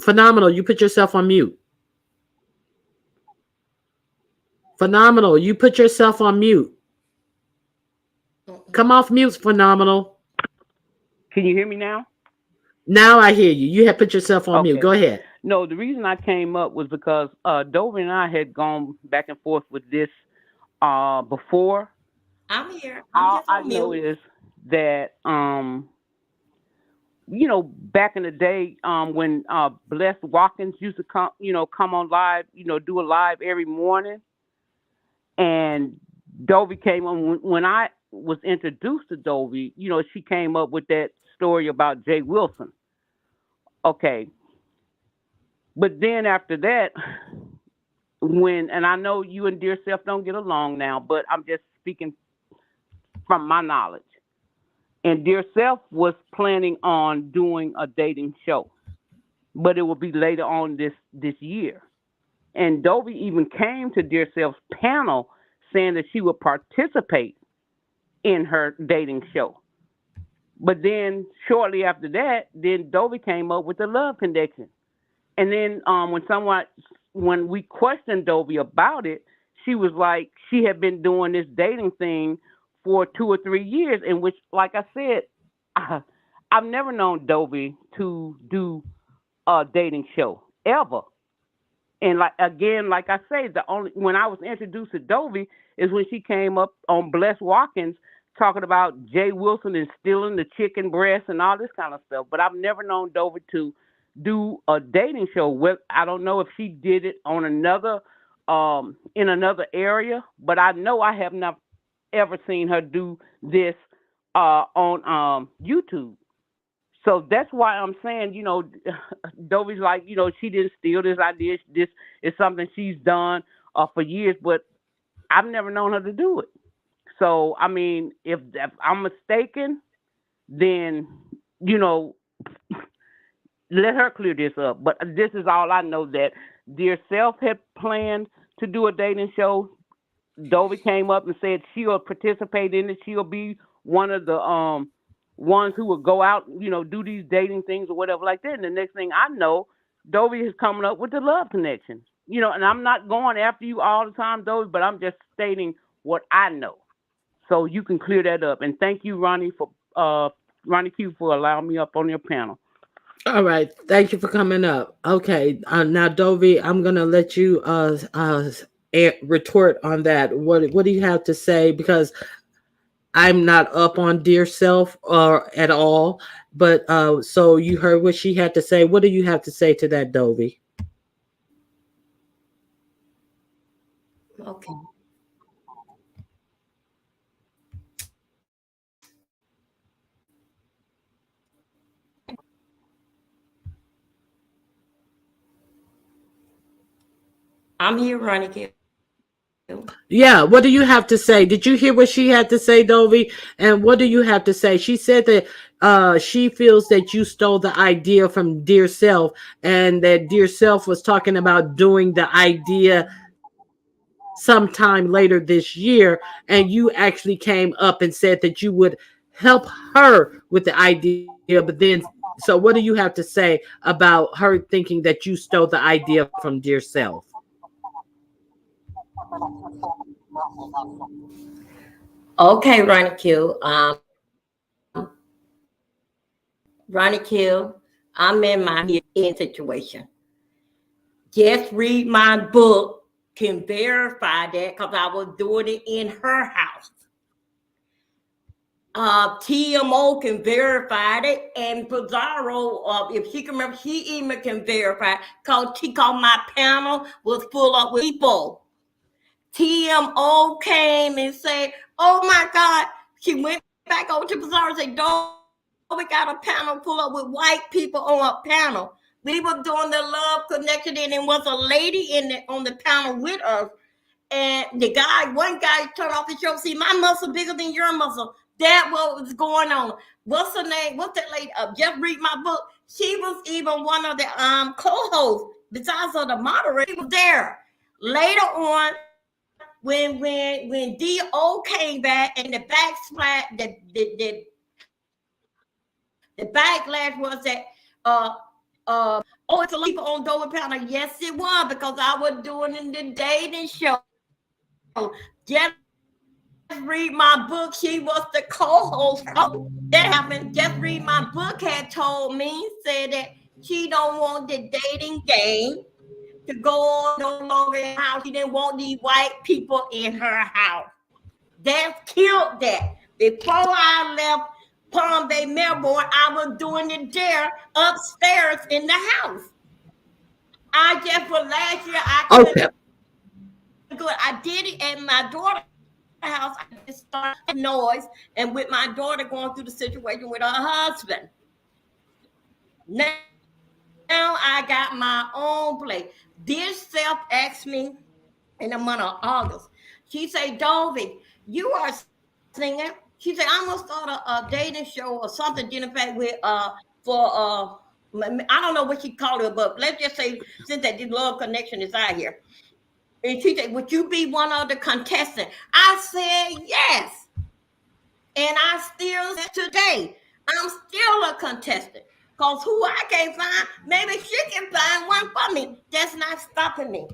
Speaker 1: Phenomenal. You put yourself on mute. Phenomenal. You put yourself on mute. Come off mute, Phenomenal.
Speaker 3: Can you hear me now?
Speaker 1: Now I hear you. You have put yourself on mute.
Speaker 3: Okay.
Speaker 1: Go ahead.
Speaker 3: No, the reason I came up was because Dover and I had gone back and forth with this before.
Speaker 4: I'm here. I'm
Speaker 3: All
Speaker 4: just
Speaker 3: I
Speaker 4: on
Speaker 3: know
Speaker 4: mute.
Speaker 3: is that back in the day, when Bless Watkins used to come on live, do a live every morning, and Dovey came on when I was introduced to Dovey. She came up with that story about Jay Wilson. Okay, but then after that, and I know you and Dear Self don't get along now, but I'm just speaking from my knowledge. And Dear Self was planning on doing a dating show, but it will be later on this year. And Dovey even came to Dear Self's panel saying that she would participate in her dating show. But then shortly after that, then Dovey came up with the Love Connection. And then when we questioned Dovey about it, she was like she had been doing this dating thing for 2 or 3 years, in which, like I said, I've never known Dovey to do a dating show ever. And like I say, the only when I was introduced to Dovey is when she came up on Bless Watkins talking about Jay Wilson and stealing the chicken breast and all this kind of stuff. But I've never known Dovey to do a dating show. Well, I don't know if she did it on another in another area, but I know I have not ever seen her do this on YouTube. So that's why I'm saying, Dovey's like, she didn't steal this idea. This is something she's done for years, but I've never known her to do it. So, I mean, if I'm mistaken, then, you know, let her clear this up. But this is all I know, that Dear Self had planned to do a dating show. Dovey came up and said she'll participate in it. She'll be one of the ones who will go out, do these dating things or whatever like that. And the next thing I know, Dovey is coming up with the Love Connection. And I'm not going after you all the time, Dovey, but I'm just stating what I know. So you can clear that up. And thank you, Ronnie Q, for allowing me up on your panel.
Speaker 1: All right. Thank you for coming up. Okay. Now, Dovey, I'm going to let you retort on that. What do you have to say? Because I'm not up on Dear Self at all. But so you heard what she had to say. What do you have to say to that, Dovey?
Speaker 4: Okay. I'm here, Ronnie.
Speaker 1: Yeah, what do you have to say? Did you hear what she had to say, Dovey? And what do you have to say? She said that she feels that you stole the idea from Dear Self, and that Dear Self was talking about doing the idea sometime later this year, and you actually came up and said that you would help her with the idea. But then, so what do you have to say about her thinking that you stole the idea from Dear Self?
Speaker 4: Okay, Ronnie Q. Ronnie Q. I'm in my in situation. Just read my book can verify that because I was doing it in her house. TMO can verify it, and Pizarro, if she can remember, she even can verify because she called my panel was full of people. TMO came and said, "Oh my God!" She went back over to Pizarro and said, "Don't we got a panel full up with white people on a panel?" We were doing the love connection, and there was a lady on the panel with us. And one guy turned off his show. See, my muscle bigger than your muscle. That what was going on. What's her name? What's that lady? Just read my book. She was even one of the co-hosts. Besides of the moderator, she was there. Later on, when D.O. came back and the backlash was that oh, it's a people on Dover Panel. Yes, it was, because I was doing the dating show. Just read my book. She was the co-host. Oh, that happened. Just read my book had told me, said that she don't want the dating game to go on no longer in her house. She didn't want these white people in her house. That killed that. Before I left Palm Bay, Melbourne, I was doing it there upstairs in the house. I just for last year I couldn't do it. I did it at my daughter's house. I just started noise, and with my daughter going through the situation with her husband. Now I got my own place. This self asked me in the month of August. She said, "Dovey, you are singing." She said, "I'm gonna start a dating show or something, Jennifer, with for I don't know what she called it, but let's just say since that this love connection is out here." And she said, "Would you be one of the contestants?" I said yes. And I still today, I'm still a contestant. Because who I can't find, maybe she can find one for me. That's not stopping me.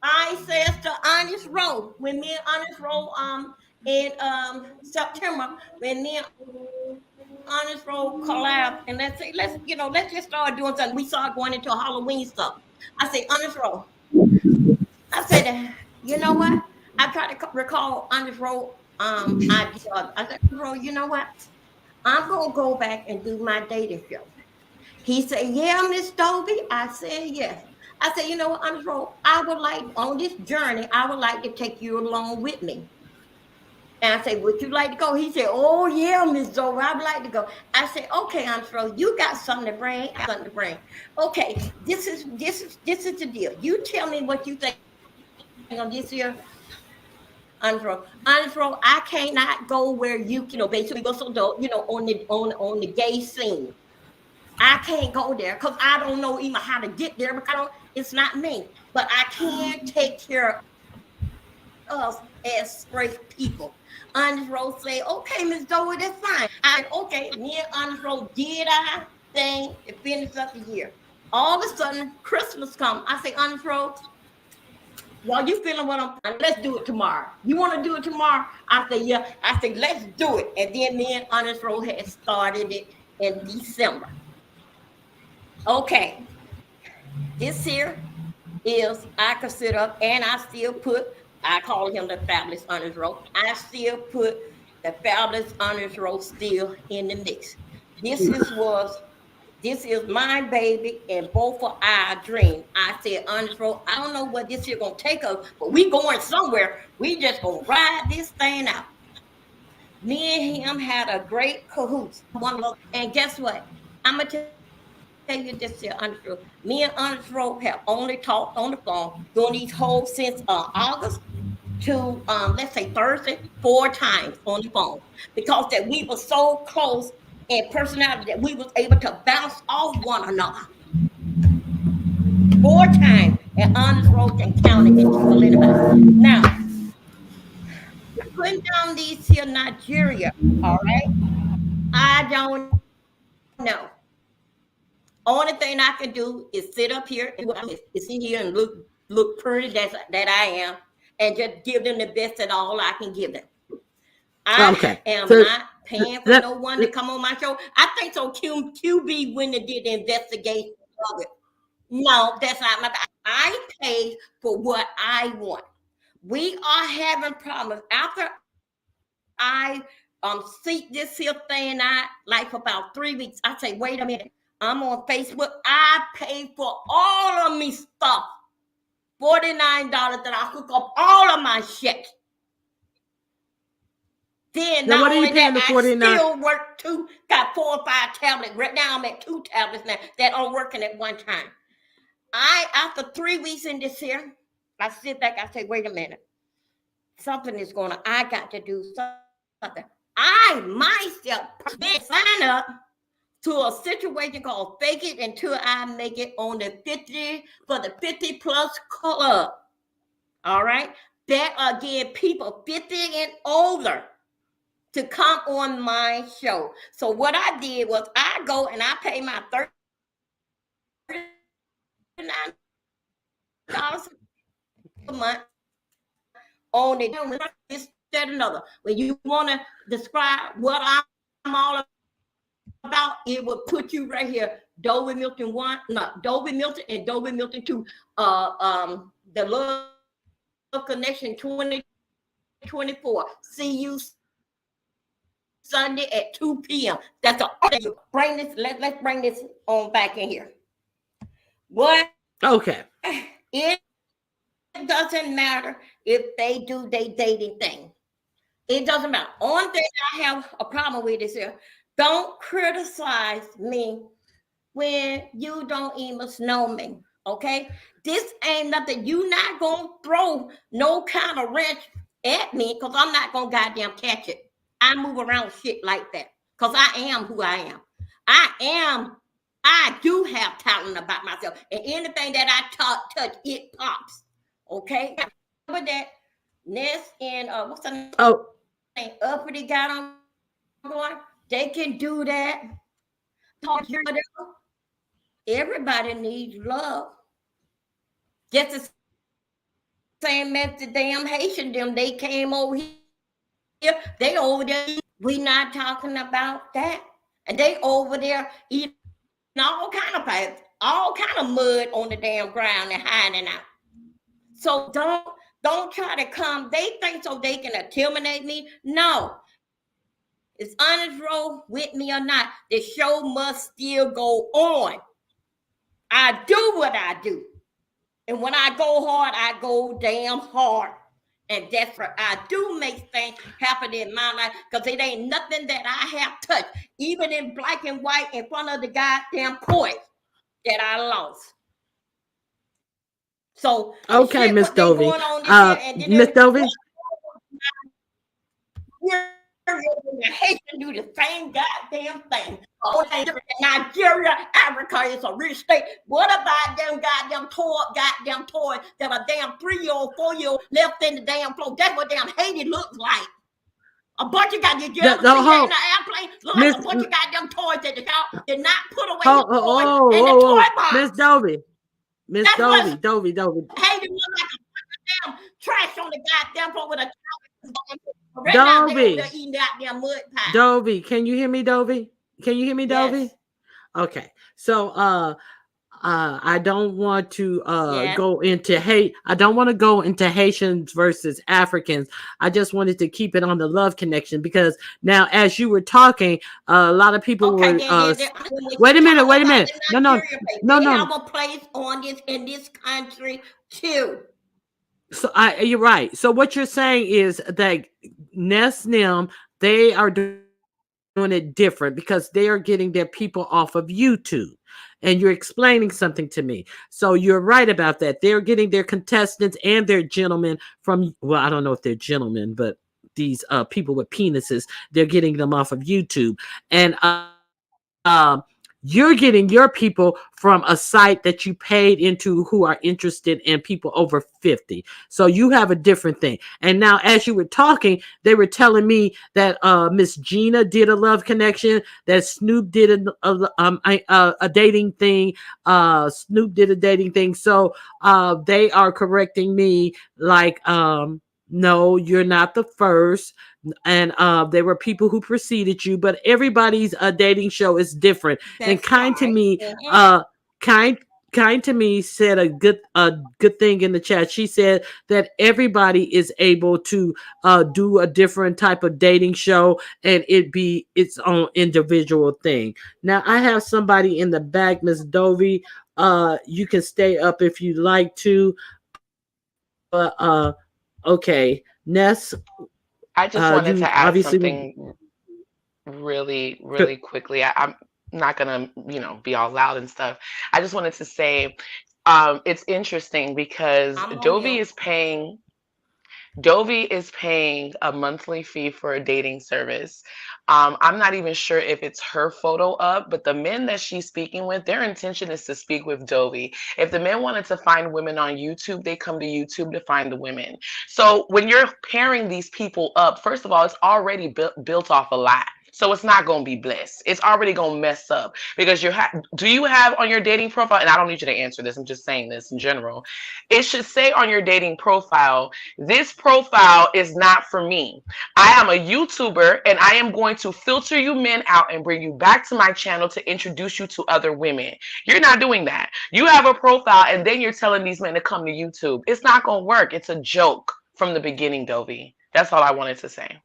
Speaker 4: I says to Honest Row, when me and Honest Row in September, when me and Honest Row collab, and let's just start doing something. We started going into Halloween stuff. I say, Honest Row. I said, you know what? I tried to recall Honest Row idea. I said, Row, you know what? I'm gonna go back and do my dating show. He said, "Yeah, Miss Dovey." I said, "Yes." I said, "You know what, Honest Row, I would like on this journey, I would like to take you along with me." And I said, "Would you like to go?" He said, "Oh yeah, Miss Dovey, I'd like to go." I said, "Okay, Honest Row, you got something to bring. I got something to bring. Okay, this is the deal. You tell me what you think on this year." Honest Row, I cannot go where you basically go so on the gay scene. I can't go there because I don't know even how to get there because it's not me. But I can take care of us as straight people. Honest Row say, "Okay, Miss Dovey, that's fine." I said, "Okay." Me and Honest Row did our thing to finish up the year. All of a sudden, Christmas come. I say, "Honest Row, while you feeling what let's do it tomorrow. You want to do it tomorrow?" I say, "Yeah." I say, "Let's do it." And then me and Honest Row had started it in December. Okay. This here is I consider, and I still put, I call him the Fabulous Honest Row. I still put the Fabulous Honest Row still in the mix. This is my baby and both of our dream. I said, Honest Row, I don't know what this here gonna take us, but we going somewhere. We just gonna ride this thing out. Me and him had a great cahoots. And guess what? I'm gonna tell you this here, Honest Row. Me and Honest Row have only talked on the phone during these whole since August to let's say Thursday 4 times on the phone, because that we were so close and personality that we was able to bounce off one another. 4 times, and Honest Row can count it and anybody. Now, putting down these here Nigeria, all right? I don't know. Only thing I can do is sit up here and sit here and look pretty that I am, and just give them the best at all I can give them. I am not paying for
Speaker 1: Let,
Speaker 4: no one to come on my show. I think so. QB went and did the investigation of it. No, that's not my. I paid for what I want. We are having problems after I seek this here thing out like for about 3 weeks. I say, wait a minute. I'm on Facebook. I paid for all of me stuff. $49 that I hook up all of my shit. Then
Speaker 1: now
Speaker 4: not
Speaker 1: what are you
Speaker 4: only
Speaker 1: paying
Speaker 4: that,
Speaker 1: the
Speaker 4: I
Speaker 1: 49?
Speaker 4: still work got 4 or 5 tablets. Right now I'm at 2 tablets now that are working at one time. After 3 weeks in this here, I sit back, I say, wait a minute. Something is going on. I got to do something. I myself sign up to a situation called Fake It Until I Make It on the 50 for the 50 plus club. All right. That again, people 50 and older to come on my show. So what I did was I go and I pay my $39 a month on it. This, that, another. When you want to describe what I'm all about, it will put you right here. Dovey Milton 1, no, Dovey Milton and Dovey Milton 2. The Love Connection 2024. See you Sunday at 2 p.m. That's bring this. Let's bring this on back in here. What?
Speaker 1: Okay.
Speaker 4: It doesn't matter if they do their dating thing. It doesn't matter. Only thing I have a problem with is here. Don't criticize me when you don't even know me. Okay? This ain't nothing. You not gonna throw no kind of wrench at me because I'm not gonna goddamn catch it. I move around shit like that because I am who I am. I do have talent about myself. And anything that I touch, it pops. Okay? Remember that Ness and what's the name?
Speaker 1: Oh,
Speaker 4: Uppity got on going. They can do that. Everybody needs love. Just the same as the damn Haitian them. They came over here. They over there. We not talking about that. And they over there eating all kind of mud on the damn ground and hiding out. So don't try to come. They think so they can intimidate me. No. It's honest roll with me or not. The show must still go on. I do what I do. And when I go hard, I go damn hard. And that's what I do make things happen in my life because it ain't nothing that I have touched, even in black and white in front of the goddamn court that I lost. So
Speaker 1: okay, Miss Dovey. Miss Dovey.
Speaker 4: The Haitian do the same goddamn thing. Nigeria, Africa is a rich state. What about them goddamn toys that a damn 3-year-old, 4-year-old left in the damn floor? That's what damn Haiti looks like. A bunch of goddamn in the airplane look like a bunch of goddamn toys that the child did not put away in the toy box.
Speaker 1: Miss Dovey. Dovey.
Speaker 4: Haiti looks like a bunch of damn trash on the goddamn floor with a right
Speaker 1: Dovey.
Speaker 4: Now eating goddamn mud pie.
Speaker 1: Dovey, can you hear me, Dovey?
Speaker 4: Yes.
Speaker 1: Okay. So I don't want to go into hate. I don't want to go into Haitians versus Africans. I just wanted to keep it on the love connection because now as you were talking, a lot of people were wait a minute. No.
Speaker 4: They have a place on this in this country too.
Speaker 1: So you're right. So what you're saying is that Ness Nim, they are doing it different because they are getting their people off of YouTube. And you're explaining something to me. So you're right about that. They're getting their contestants and their gentlemen from, well, I don't know if they're gentlemen, but these people with penises, they're getting them off of YouTube. And you're getting your people from a site that you paid into who are interested in people over 50. So you have a different thing. And now as you were talking, they were telling me that Miss Gina did a love connection, that Snoop did a dating thing. Snoop did a dating thing. So they are correcting me like No, you're not the first. And there were people who preceded you, but everybody's dating show is different. And
Speaker 4: That's right.
Speaker 1: uh, kind kind to me said a good thing in the chat. She said that everybody is able to do a different type of dating show, and it be its own individual thing. Now I have somebody in the back, Miss Dovey. You can stay up if you'd like to, but okay, Ness,
Speaker 2: I just wanted
Speaker 1: you
Speaker 2: to add
Speaker 1: obviously.
Speaker 2: something really, really quickly. I'm not gonna, be all loud and stuff. I just wanted to say, it's interesting because
Speaker 4: I'm on mute.
Speaker 2: Dovey is paying a monthly fee for a dating service. I'm not even sure if it's her photo up, but the men that she's speaking with, their intention is to speak with Dovey. If the men wanted to find women on YouTube, they come to YouTube to find the women. So when you're pairing these people up, first of all, it's already built off a lie. So it's not going to be bliss. It's already going to mess up because do you have on your dating profile, and I don't need you to answer this, I'm just saying this in general. It should say on your dating profile, this profile is not for me. I am a YouTuber and I am going to filter you men out and bring you back to my channel to introduce you to other women. You're not doing that. You have a profile and then you're telling these men to come to YouTube. It's not going to work. It's a joke from the beginning, Dovey. That's all I wanted to say.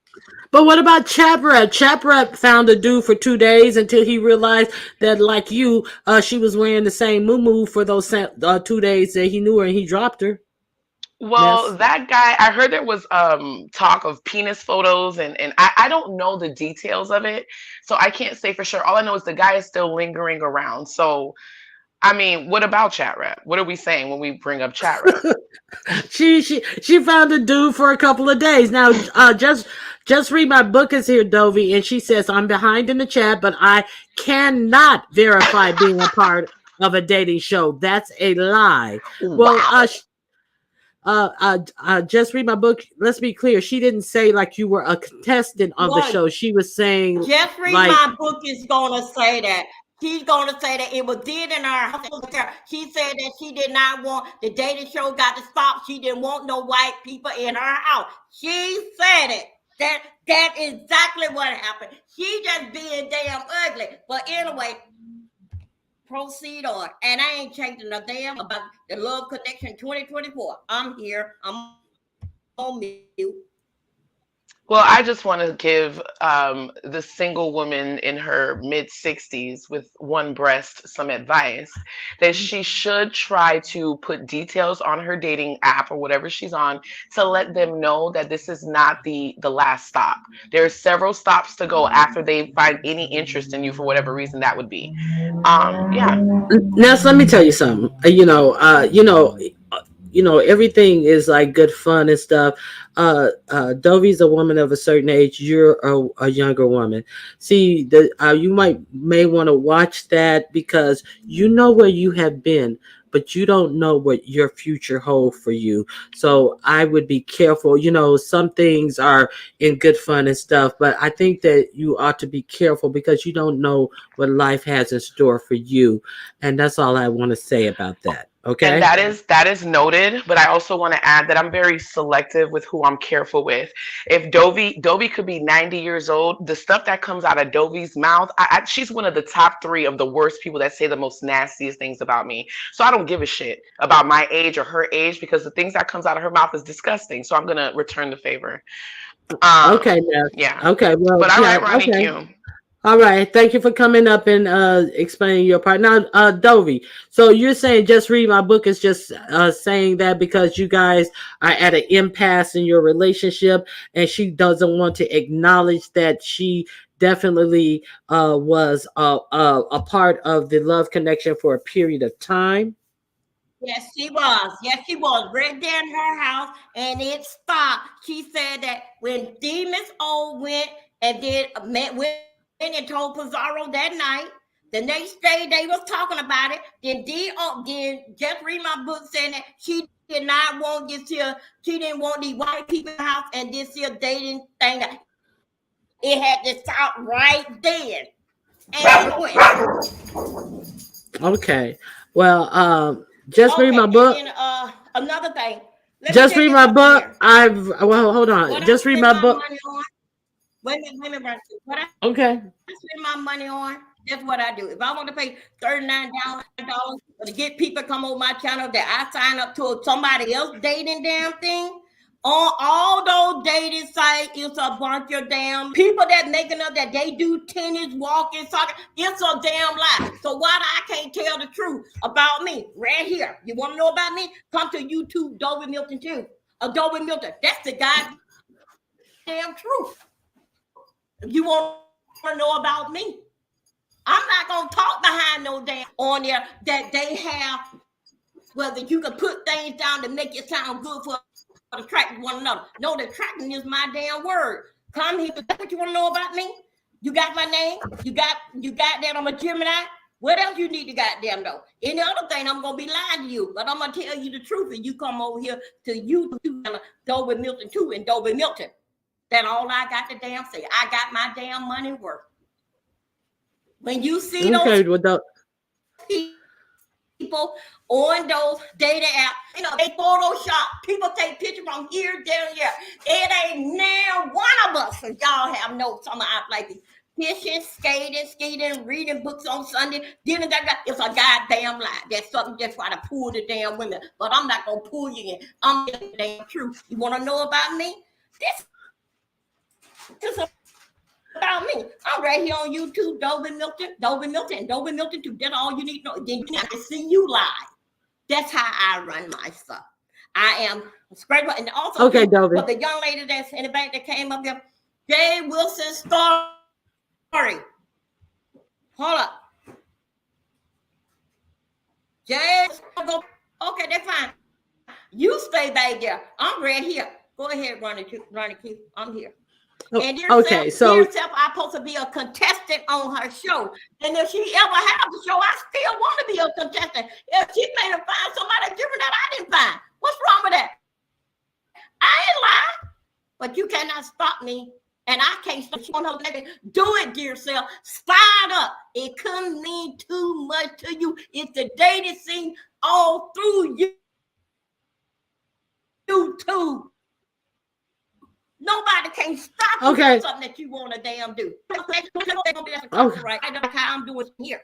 Speaker 1: But what about Chaprep? Chaprep found a dude for 2 days until he realized that, like you, she was wearing the same muumuu for those 2 days that he knew her, and he dropped her.
Speaker 2: Well,
Speaker 1: Yes.
Speaker 2: that guy, I heard there was talk of penis photos and I don't know the details of it. So I can't say for sure. All I know is the guy is still lingering around. So I mean, what about chat rap? What are we saying when we bring up chat rap?
Speaker 1: She found a dude for a couple of days. Now, just read my book is here, Dovey, and she says I'm behind in the chat, but I cannot verify being a part of a dating show. That's a lie. Well,
Speaker 2: Wow.
Speaker 1: just read my book. Let's be clear. She didn't say like you were a contestant on the
Speaker 4: Well,
Speaker 1: show. She was saying
Speaker 4: just read
Speaker 1: like,
Speaker 4: my book is gonna say that. She's gonna say that it was did in her house. She said that she did not want the dating show got to stop. She didn't want no white people in her house. She said it. That is exactly what happened. She just being damn ugly. But anyway, proceed on. And I ain't changing a damn about the Love Connection 2024. I'm here. I'm on mute.
Speaker 2: Well, I just want to give the single woman in her mid 60s with one breast some advice that she should try to put details on her dating app or whatever she's on to let them know that this is not the last stop. There are several stops to go after they find any interest in you for whatever reason that would be. Yeah.
Speaker 1: Now, let me tell you something. Everything is like good fun and stuff. Dovey's a woman of a certain age. You're a younger woman. See, you may want to watch that because you know where you have been, but you don't know what your future holds for you. So I would be careful. Some things are in good fun and stuff, but I think that you ought to be careful because you don't know what life has in store for you. And that's all I want to say about that. Okay.
Speaker 2: And that is noted, but I also want to add that I'm very selective with who I'm careful with. If Dovey could be 90 years old, the stuff that comes out of Dovey's mouth, she's one of the top 3 of the worst people that say the most nastiest things about me. So I don't give a shit about my age or her age because the things that comes out of her mouth is disgusting. So I'm gonna return the favor.
Speaker 1: Okay.
Speaker 2: Yeah.
Speaker 1: Okay. Well,
Speaker 2: But all right, Ronnie
Speaker 1: okay.
Speaker 2: Q.
Speaker 1: All right. Thank you for coming up and explaining your part. Now, Dovey, so you're saying just read my book is just saying that because you guys are at an impasse in your relationship and she doesn't want to acknowledge that she definitely was a part of the love connection for a period of time.
Speaker 4: Yes, she was. Yes, she was right there in her house, and it stopped. She said that when Demons O went and went and told Pizarro that night, the next day they was talking about it. Then just read my book saying that she did not want this here. She didn't want these white people in the house and this here dating thing. It had to stop right then. And it went.
Speaker 1: Okay. Well, just read my book.
Speaker 4: And then, another thing. Let me
Speaker 1: Just
Speaker 4: tell
Speaker 1: read
Speaker 4: you
Speaker 1: my
Speaker 4: something
Speaker 1: book.
Speaker 4: here.
Speaker 1: Well, hold on.
Speaker 4: What I
Speaker 1: Just read
Speaker 4: spend
Speaker 1: my
Speaker 4: my
Speaker 1: book.
Speaker 4: money on, wait a minute, Brother Q. What I
Speaker 1: Okay.
Speaker 4: spend my money on, that's what I do. If I want to pay $39 to get people to come on my channel that I sign up to somebody else dating damn thing, on all those dating sites, it's a bunch of damn people that making up that they do tennis, walking, soccer. It's a damn lie. So why I can't tell the truth about me right here? You want to know about me? Come to YouTube, Dovey Milton too. Dovey Milton. That's the goddamn truth. You want to know about me? I'm not gonna talk behind no damn on there that they have. Whether you can put things down to make it sound good for attracting one another. No, the attracting is my damn word. Come here. That's what you want to know about me? You got my name. You got that I'm a Gemini. What else you need to goddamn know? Any other thing, I'm gonna be lying to you, but I'm gonna tell you the truth, and you come over here to YouTube, Dovey Milton 2 and Dovey Milton. That all I got to damn say. I got my damn money worth. When you see
Speaker 1: Okay.
Speaker 4: those
Speaker 1: Well,
Speaker 4: people on those data apps, they Photoshop. People take pictures from here, there, and there. It ain't now one of us. So y'all have no summer out like this. Fishing, skating, reading books on Sunday. It's a goddamn lie. That's something just try to pull the damn women. But I'm not gonna pull you in. I'm the damn truth. You want to know about me? This is about me. I'm right here on YouTube, Dovey Milton 2. That's all you need to know. Then I can see you live. That's how I run my stuff. I am spread, and also
Speaker 1: okay, Dovey.
Speaker 4: for the young lady that's in the back that came up here, Jay Wilson story. Hold up. Jay, okay, that's fine. You stay back there. I'm right here. Go ahead, Ronnie Q. I'm here. And
Speaker 1: Okay, so
Speaker 4: yourself, I'm supposed to be a contestant on her show. And if she ever have the show, I still want to be a contestant. If she made her find somebody different that I didn't find, what's wrong with that? I ain't lying, but you cannot stop me, and I can't stop you. Do it, dear self. Start up. It couldn't mean too much to you. It's the dating scene all through YouTube. Nobody can stop you from something that you want to damn do. Okay. Right. I know how I'm doing here.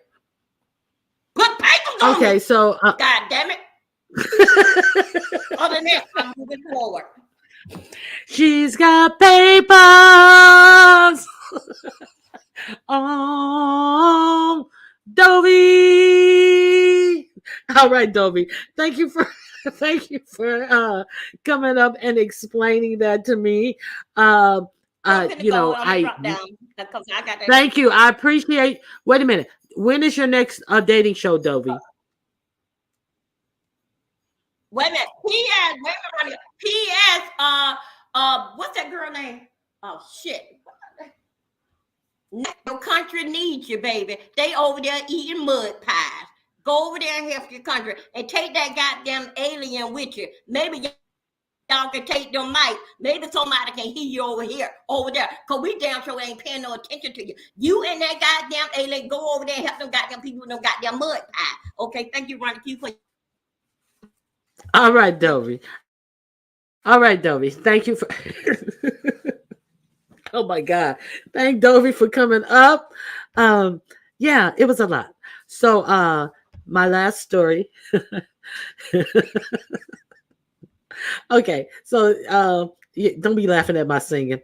Speaker 4: Put papers on me.
Speaker 1: So
Speaker 4: God damn it. Other than that, I'm moving forward.
Speaker 1: She's got papers. Oh, Dovey. All right, Dovey. Thank you for coming up and explaining that to me. Thank you. I appreciate. Wait a minute. When is your next dating show, Dovey?
Speaker 4: Wait a minute. P.S. What's that girl name? Oh shit. Your country needs you, baby. They over there eating mud pies. Go over there and help your country and take that goddamn alien with you. Maybe y'all can take them mics. Maybe somebody can hear you over there. Because we damn sure ain't paying no attention to you. You and that goddamn alien go over there and help them goddamn people with them goddamn mud pie. Okay, thank you, Ronnie Q.
Speaker 1: All right, Dovey. Thank you for. Oh my God. Thank Dovey for coming up. Yeah, it was a lot. So my last story. Okay, so don't be laughing at my singing.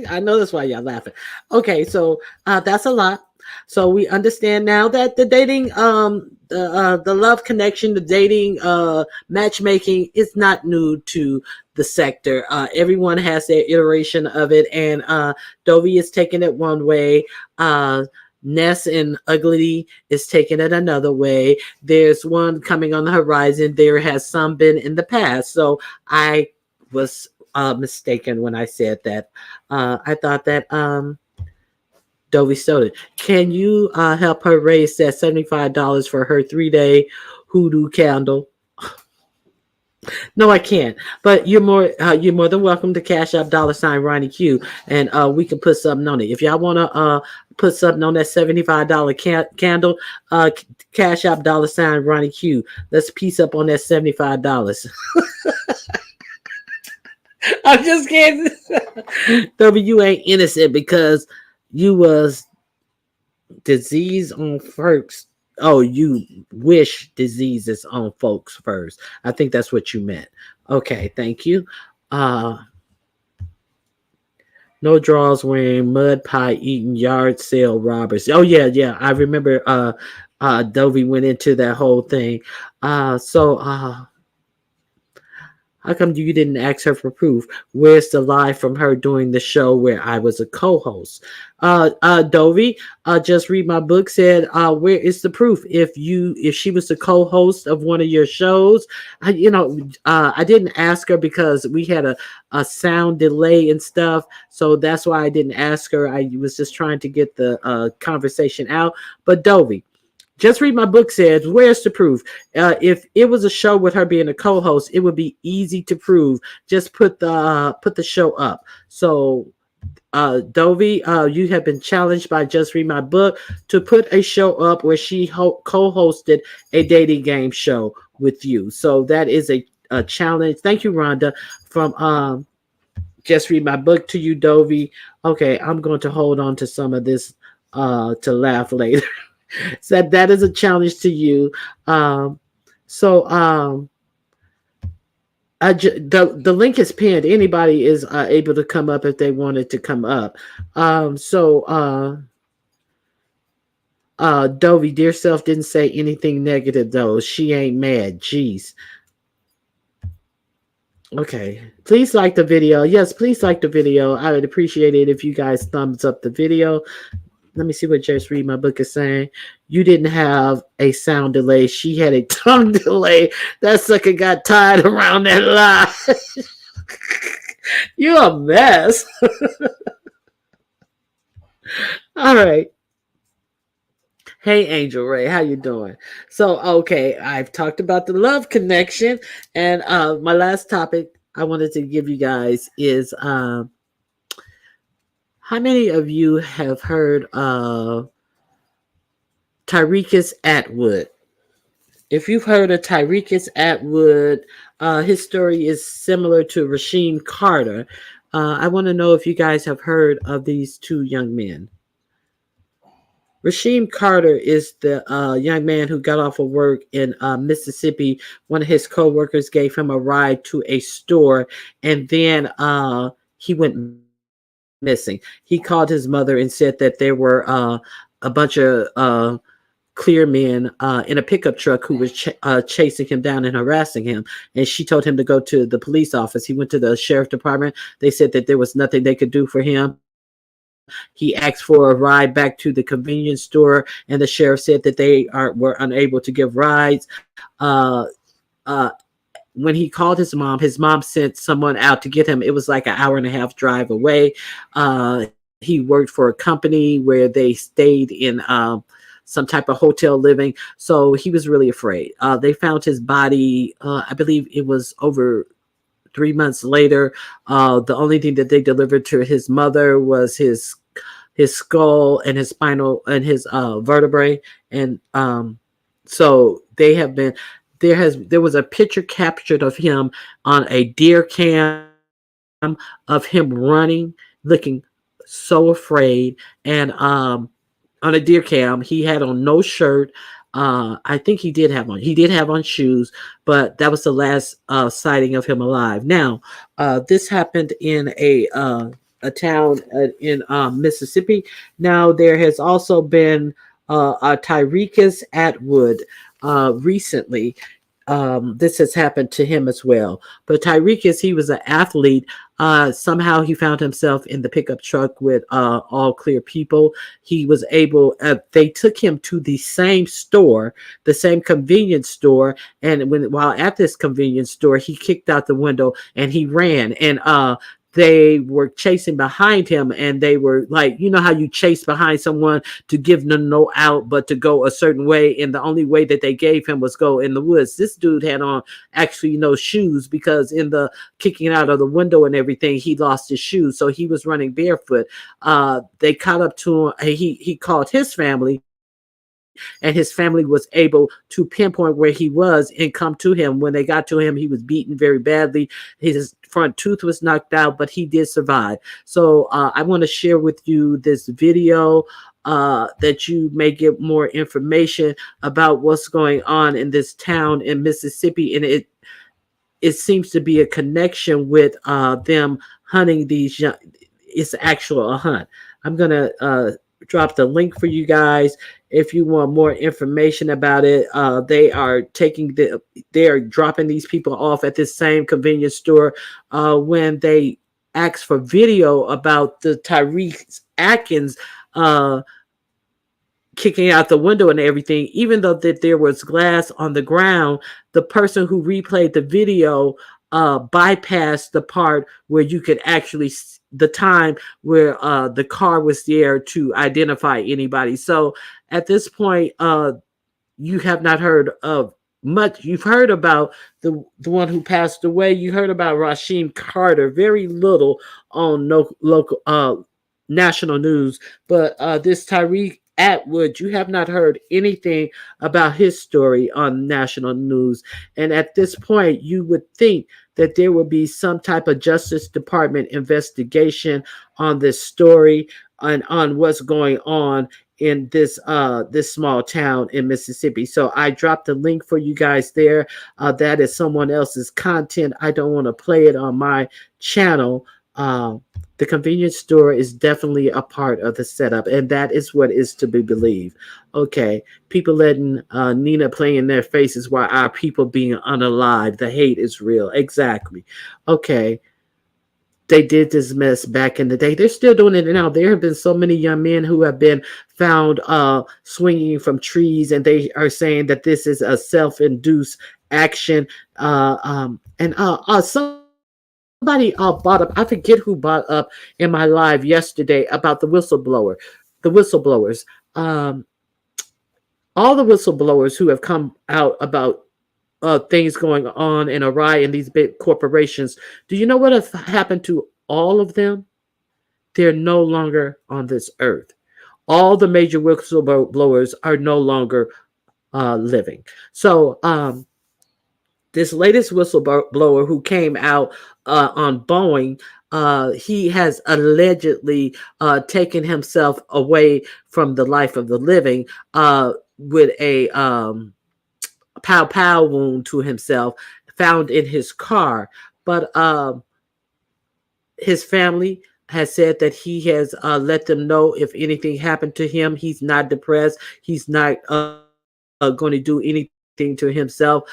Speaker 1: I know that's why y'all laughing. Okay, so that's a lot. So we understand now that the dating, the love connection, the dating, matchmaking is not new to the sector. Everyone has their iteration of it, and Dovey is taking it one way. Ness and Ugly is taking it another way. There's one coming on the horizon. There has some been in the past. So I was mistaken when I said that. I thought that Dovey Soda. Can you help her raise that $75 for her 3-day hoodoo candle? No, I can't. But you're more than welcome to cash up $ Ronnie Q, and we can put something on it. If y'all want to put something on that $75 candle, cash up $ Ronnie Q. Let's piece up on that $75. I'm just kidding. W, you ain't innocent because you was disease on folks. Oh, you wish diseases on folks first. I think that's what you meant. Okay, thank you. No draws wearing mud pie eating yard sale robbers. Oh yeah. I remember Dovey went into that whole thing. How come you didn't ask her for proof? Where's the lie from her doing the show where I was a co-host? Dovey, just read my book said, where is the proof? If she was the co-host of one of your shows, I didn't ask her because we had a sound delay and stuff. So that's why I didn't ask her. I was just trying to get the conversation out. But Dovey, just read my book says, where's the proof? If it was a show with her being a co-host, it would be easy to prove. Just put the show up. So, Dovey, you have been challenged by Just Read My Book to put a show up where she co-hosted a dating game show with you. So that is a challenge. Thank you, Rhonda, from Just Read My Book to you, Dovey. Okay, I'm going to hold on to some of this to laugh later. So that is a challenge to you. The link is pinned. Anybody is able to come up if they wanted to come up. Dovey, dear self didn't say anything negative though. She ain't mad. Jeez. Okay. Please like the video. Yes, please like the video. I would appreciate it if you guys thumbs up the video. Let me see what Just Read My Book is saying. You didn't have a sound delay. She had a tongue delay. That sucker got tied around that lie. You're a mess. All right. Hey, Angel Ray, how you doing? So, okay, I've talked about the love connection. And my last topic I wanted to give you guys is... how many of you have heard of Tyricus Atwood? If you've heard of Tyricus Atwood, his story is similar to Rasheem Carter. I want to know if you guys have heard of these two young men. Rasheem Carter is the young man who got off of work in Mississippi. One of his co-workers gave him a ride to a store, and then he went missing. He called his mother and said that there were a bunch of clear men in a pickup truck who was chasing him down and harassing him. And she told him to go to the police office. He went to the sheriff department. They said that there was nothing they could do for him. He asked for a ride back to the convenience store, and the sheriff said that they were unable to give rides. When he called his mom sent someone out to get him. It was like an hour and a half drive away. He worked for a company where they stayed in some type of hotel living. So he was really afraid. They found his body, I believe it was over 3 months later. The only thing that they delivered to his mother was his skull and his spinal and his vertebrae. And so they have been... There was a picture captured of him on a deer cam of him running, looking so afraid. And on a deer cam, he had on no shirt. I think he did have on shoes, but that was the last sighting of him alive. Now, this happened in a town in Mississippi. Now, there has also been a Tyricus Atwood recently. This has happened to him as well. But Tyricus, he was an athlete. Somehow he found himself in the pickup truck with all clear people. He was able, they took him to the same store, the same convenience store. And while at this convenience store, he kicked out the window and he ran. And they were chasing behind him, and they were like, you know how you chase behind someone to give them no out but to go a certain way, and the only way that they gave him was go in the woods. This dude had on actually no shoes, because in the kicking out of the window and everything, he lost his shoes, so he was running barefoot. They caught up to him. He called his family, and his family was able to pinpoint where he was and come to him. When they got to him, he was beaten very badly. His front tooth was knocked out, but he did survive. So I want to share with you this video that you may get more information about what's going on in this town in Mississippi. And it seems to be a connection with them hunting these young. It's actual a hunt. I'm going to drop the link for you guys if you want more information about it. They are dropping these people off at this same convenience store. When they asked for video about the Tyrese Atkins kicking out the window and everything, even though that there was glass on the ground, the person who replayed the video bypassed the part where you could actually the time where the car was there to identify anybody. So at this point, you have not heard of much. You've heard about the one who passed away. You heard about Rasheem Carter, very little on local national news. But this Tyreek Atwood, you have not heard anything about his story on national news. And at this point, you would think that there would be some type of Justice Department investigation on this story and on what's going on in this small town in Mississippi. So I dropped the link for you guys there. That is someone else's content. I don't want to play it on my channel. The convenience store is definitely a part of the setup, and that is what is to be believed. Okay, people letting Nina play in their faces while our people being unalive. The hate is real. Exactly. Okay, they did this mess back in the day. They're still doing it now. There have been so many young men who have been found swinging from trees, and they are saying that this is a self-induced action. Somebody brought up, I forget who brought up in my live yesterday about the whistleblowers. All the whistleblowers who have come out about things going on in awry in these big corporations. Do you know what has happened to all of them? They're no longer on this earth. All the major whistleblowers are no longer living. So this latest whistleblower who came out on Boeing, he has allegedly taken himself away from the life of the living with a pow wound to himself found in his car. But his family has said that he has let them know if anything happened to him, he's not depressed. He's not going to do anything to himself.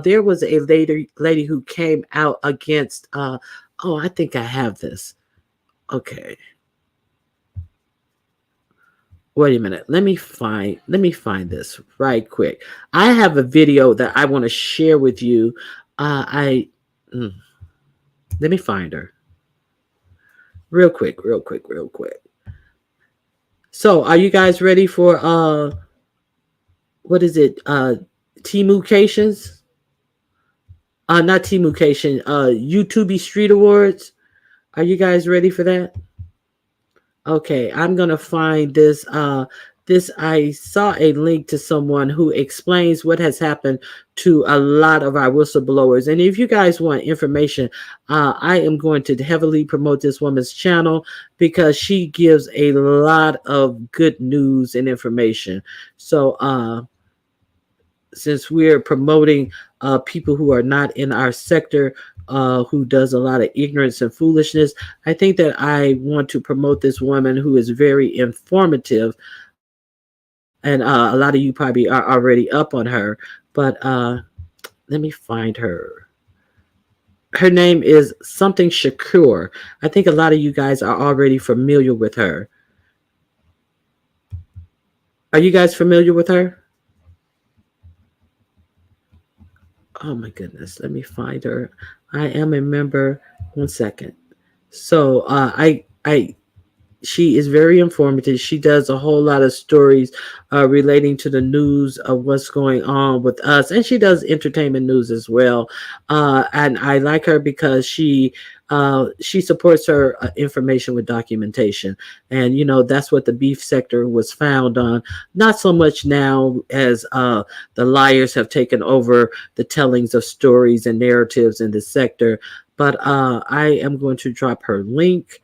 Speaker 1: There was a lady who came out against I think I have this. Okay, wait a minute. Let me find this right quick. I have a video that I want to share with you. Let me find her real quick. So are you guys ready for what is it? T-Mucations? Not T-Mucation, YouTube Street Awards. Are you guys ready for that? Okay, I'm gonna find this. I saw a link to someone who explains what has happened to a lot of our whistleblowers. And if you guys want information, I am going to heavily promote this woman's channel because she gives a lot of good news and information. So since we're promoting people who are not in our sector, who does a lot of ignorance and foolishness, I think that I want to promote this woman who is very informative. And a lot of you probably are already up on her, but let me find her. Her name is something Shakur. I think a lot of you guys are already familiar with her. Are you guys familiar with her? Oh my goodness, let me find her. I am a member. 1 second. So she is very informative. She does a whole lot of stories relating to the news of what's going on with us, and she does entertainment news as well. And I like her because she supports her information with documentation, and that's what the beef sector was found on. Not so much now as the liars have taken over the tellings of stories and narratives in the sector. But I am going to drop her link.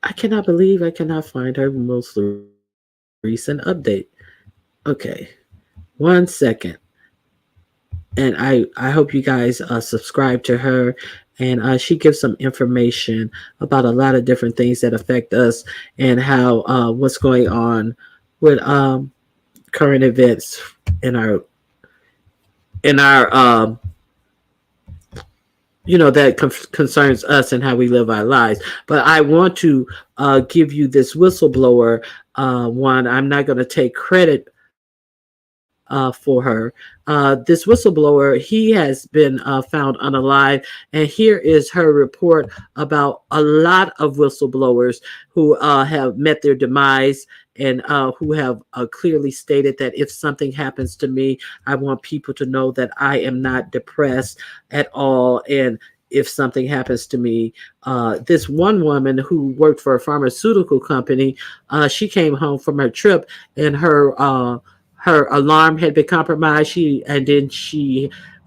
Speaker 1: I cannot believe I cannot find her most recent update. Okay, 1 second. And I hope you guys subscribe to her. And she gives some information about a lot of different things that affect us and how what's going on with current events in our that concerns us and how we live our lives. But I want to give you this whistleblower one. I'm not going to take credit for her. This whistleblower, he has been found unalive, and here is her report about a lot of whistleblowers who have met their demise, and who have clearly stated that if something happens to me, I want people to know that I am not depressed at all. And if something happens to me, this one woman who worked for a pharmaceutical company, she came home from her trip, and her alarm had been compromised. She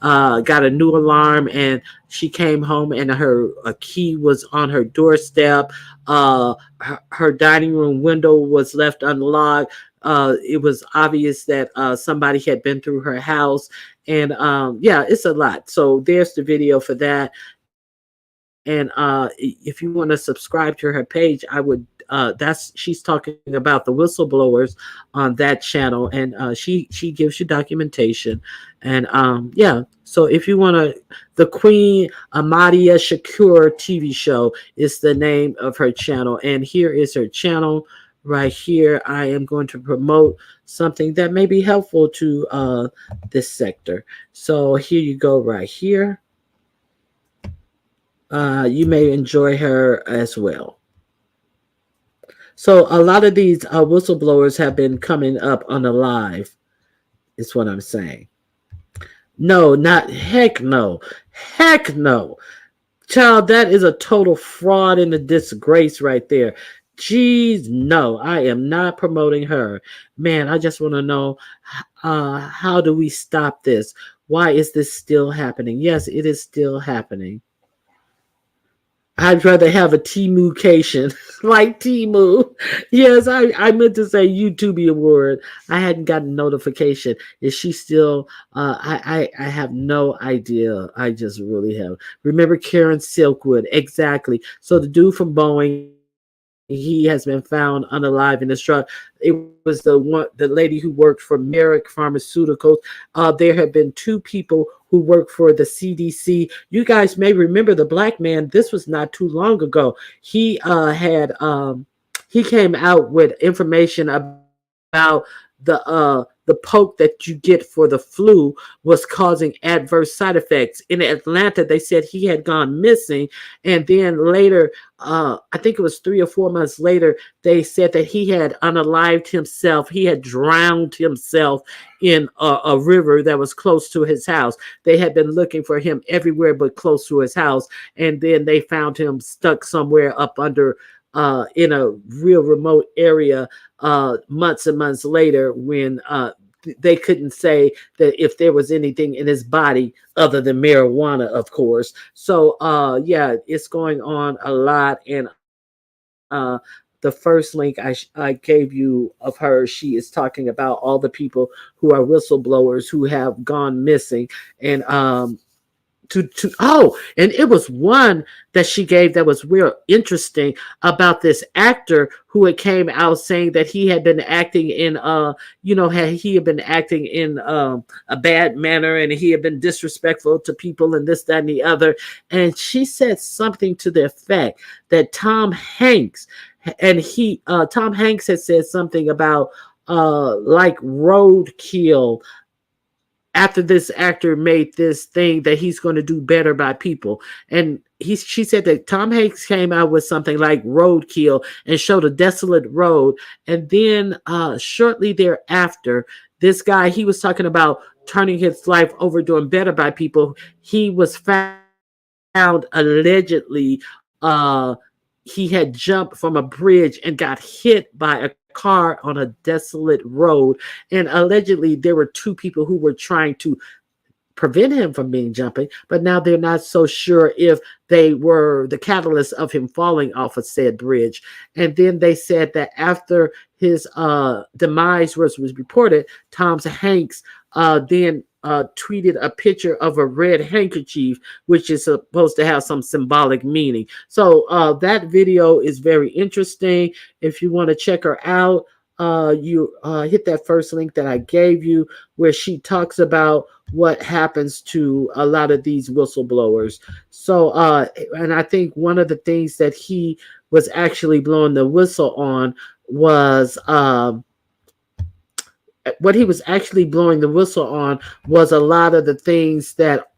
Speaker 1: got a new alarm, and she came home, and her key was on her doorstep. Her dining room window was left unlocked. It was obvious that somebody had been through her house, and yeah, it's a lot. So there's the video for that. And if you want to subscribe to her page, I would. She's talking about the whistleblowers on that channel, and she gives you documentation. And yeah, so if you want to, the Queen Amadia Shakur TV show is the name of her channel, and here is her channel right here. I am going to promote something that may be helpful to this sector. So here you go, right here. You may enjoy her as well. So a lot of these whistleblowers have been coming up on the live, is what I'm saying. No, not heck no. Heck no. Child, that is a total fraud and a disgrace right there. Jeez, no, I am not promoting her. Man, I just want to know, how do we stop this? Why is this still happening? Yes, it is still happening. I'd rather have a Temu-cation like Temu. Yes, I meant to say YouTube award. I hadn't gotten notification. Is she still? I have no idea. I just really have. Remember Karen Silkwood? Exactly. So the dude from Boeing, he has been found unalive in his truck. It was the lady who worked for Merrick Pharmaceuticals. There have been two people who worked for the CDC. You guys may remember the black man. This was not too long ago. He came out with information about the poke that you get for the flu was causing adverse side effects. In Atlanta, they said he had gone missing. And then later, I think it was 3 or 4 months later, they said that he had unalived himself. He had drowned himself in a river that was close to his house. They had been looking for him everywhere but close to his house. And then they found him stuck somewhere up under in a real remote area months and months later, when they couldn't say that if there was anything in his body other than marijuana, of course. So yeah, it's going on a lot. And the first link I gave you of her, she is talking about all the people who are whistleblowers who have gone missing. And and it was one that she gave that was real interesting about this actor who had came out saying that he had been acting in he had been acting in a bad manner, and he had been disrespectful to people and this, that, and the other. And she said something to the effect that Tom Hanks had said something about like roadkill after this actor made this thing that he's going to do better by people. And she said that Tom Hanks came out with something like Roadkill and showed a desolate road. And then shortly thereafter, this guy, he was talking about turning his life over, doing better by people. He was found allegedly, he had jumped from a bridge and got hit by a car on a desolate road. And allegedly there were two people who were trying to prevent him from being jumping, but now they're not so sure if they were the catalyst of him falling off of said bridge. And then they said that after his demise was reported, Tom Hanks then tweeted a picture of a red handkerchief, which is supposed to have some symbolic meaning. So that video is very interesting. If you want to check her out, you hit that first link that I gave you, where she talks about what happens to a lot of these whistleblowers. So, and I think one of the things that he was actually blowing the whistle on was, what he was actually blowing the whistle on was a lot of the things that,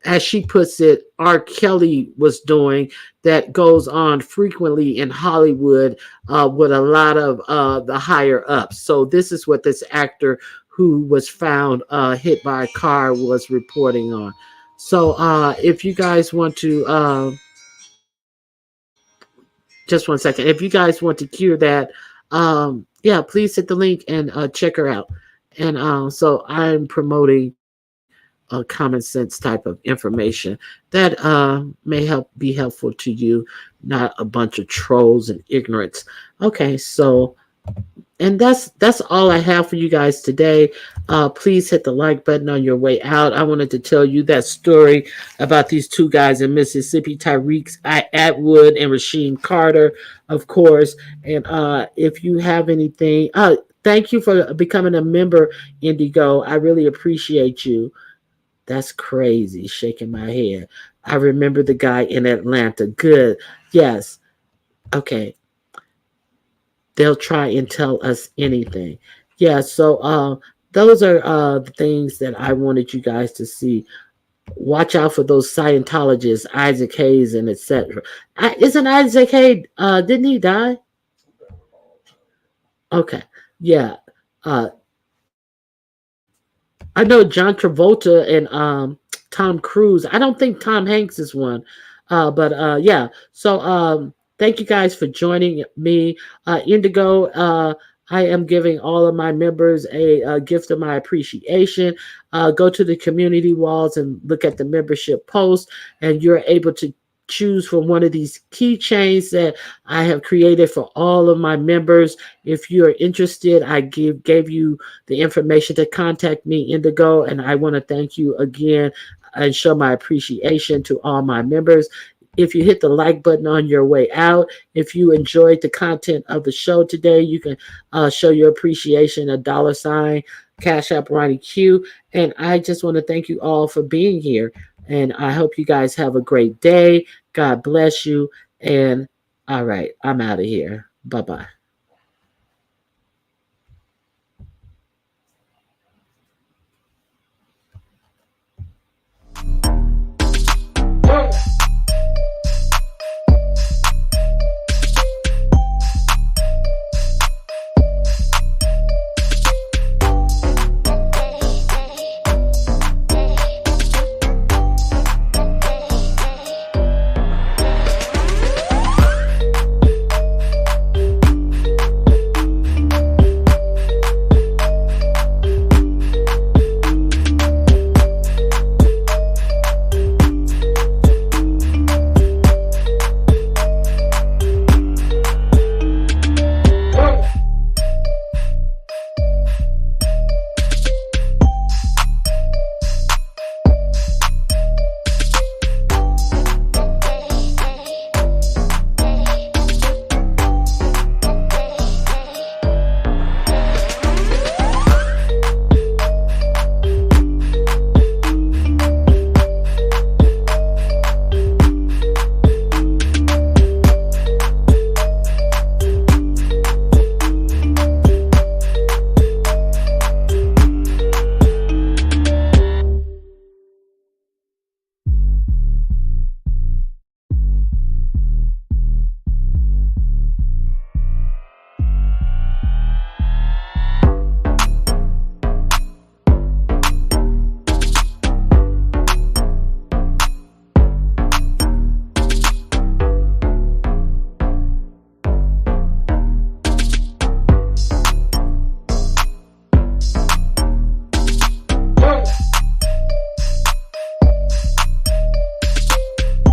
Speaker 1: as she puts it, R. Kelly was doing, that goes on frequently in Hollywood with a lot of the higher ups. So this is what this actor who was found hit by a car was reporting on. So if you guys want to, just one second, if you guys want to hear that, yeah, please hit the link and check her out. And so I'm promoting a common sense type of information that may be helpful to you, not a bunch of trolls and ignorance. Okay, so, and that's all I have for you guys today. Please hit the like button on your way out. I wanted to tell you that story about these two guys in Mississippi, Tyreek Atwood and Rasheem Carter, of course. And if you have anything, thank you for becoming a member, Indigo. I really appreciate you. That's crazy. Shaking my head. I remember the guy in Atlanta. Good. Yes. Okay. They'll try and tell us anything. Yeah. So those are the things that I wanted you guys to see. Watch out for those Scientologists, Isaac Hayes, and etc. Isn't Isaac Hayes? Didn't he die? Okay. Yeah. I know John Travolta and Tom Cruise. I don't think Tom Hanks is one. But yeah. So thank you guys for joining me. Indigo, I am giving all of my members a gift of my appreciation. Go to the community walls and look at the membership post, and you're able to choose from one of these keychains that I have created for all of my members. If you're interested, I gave you the information to contact me, Indigo, and I want to thank you again and show my appreciation to all my members. If you hit the like button on your way out, if you enjoyed the content of the show today, you can show your appreciation, $, Cash App Ronnie Q. And I just want to thank you all for being here. And I hope you guys have a great day. God bless you. And all right, I'm out of here. Bye-bye.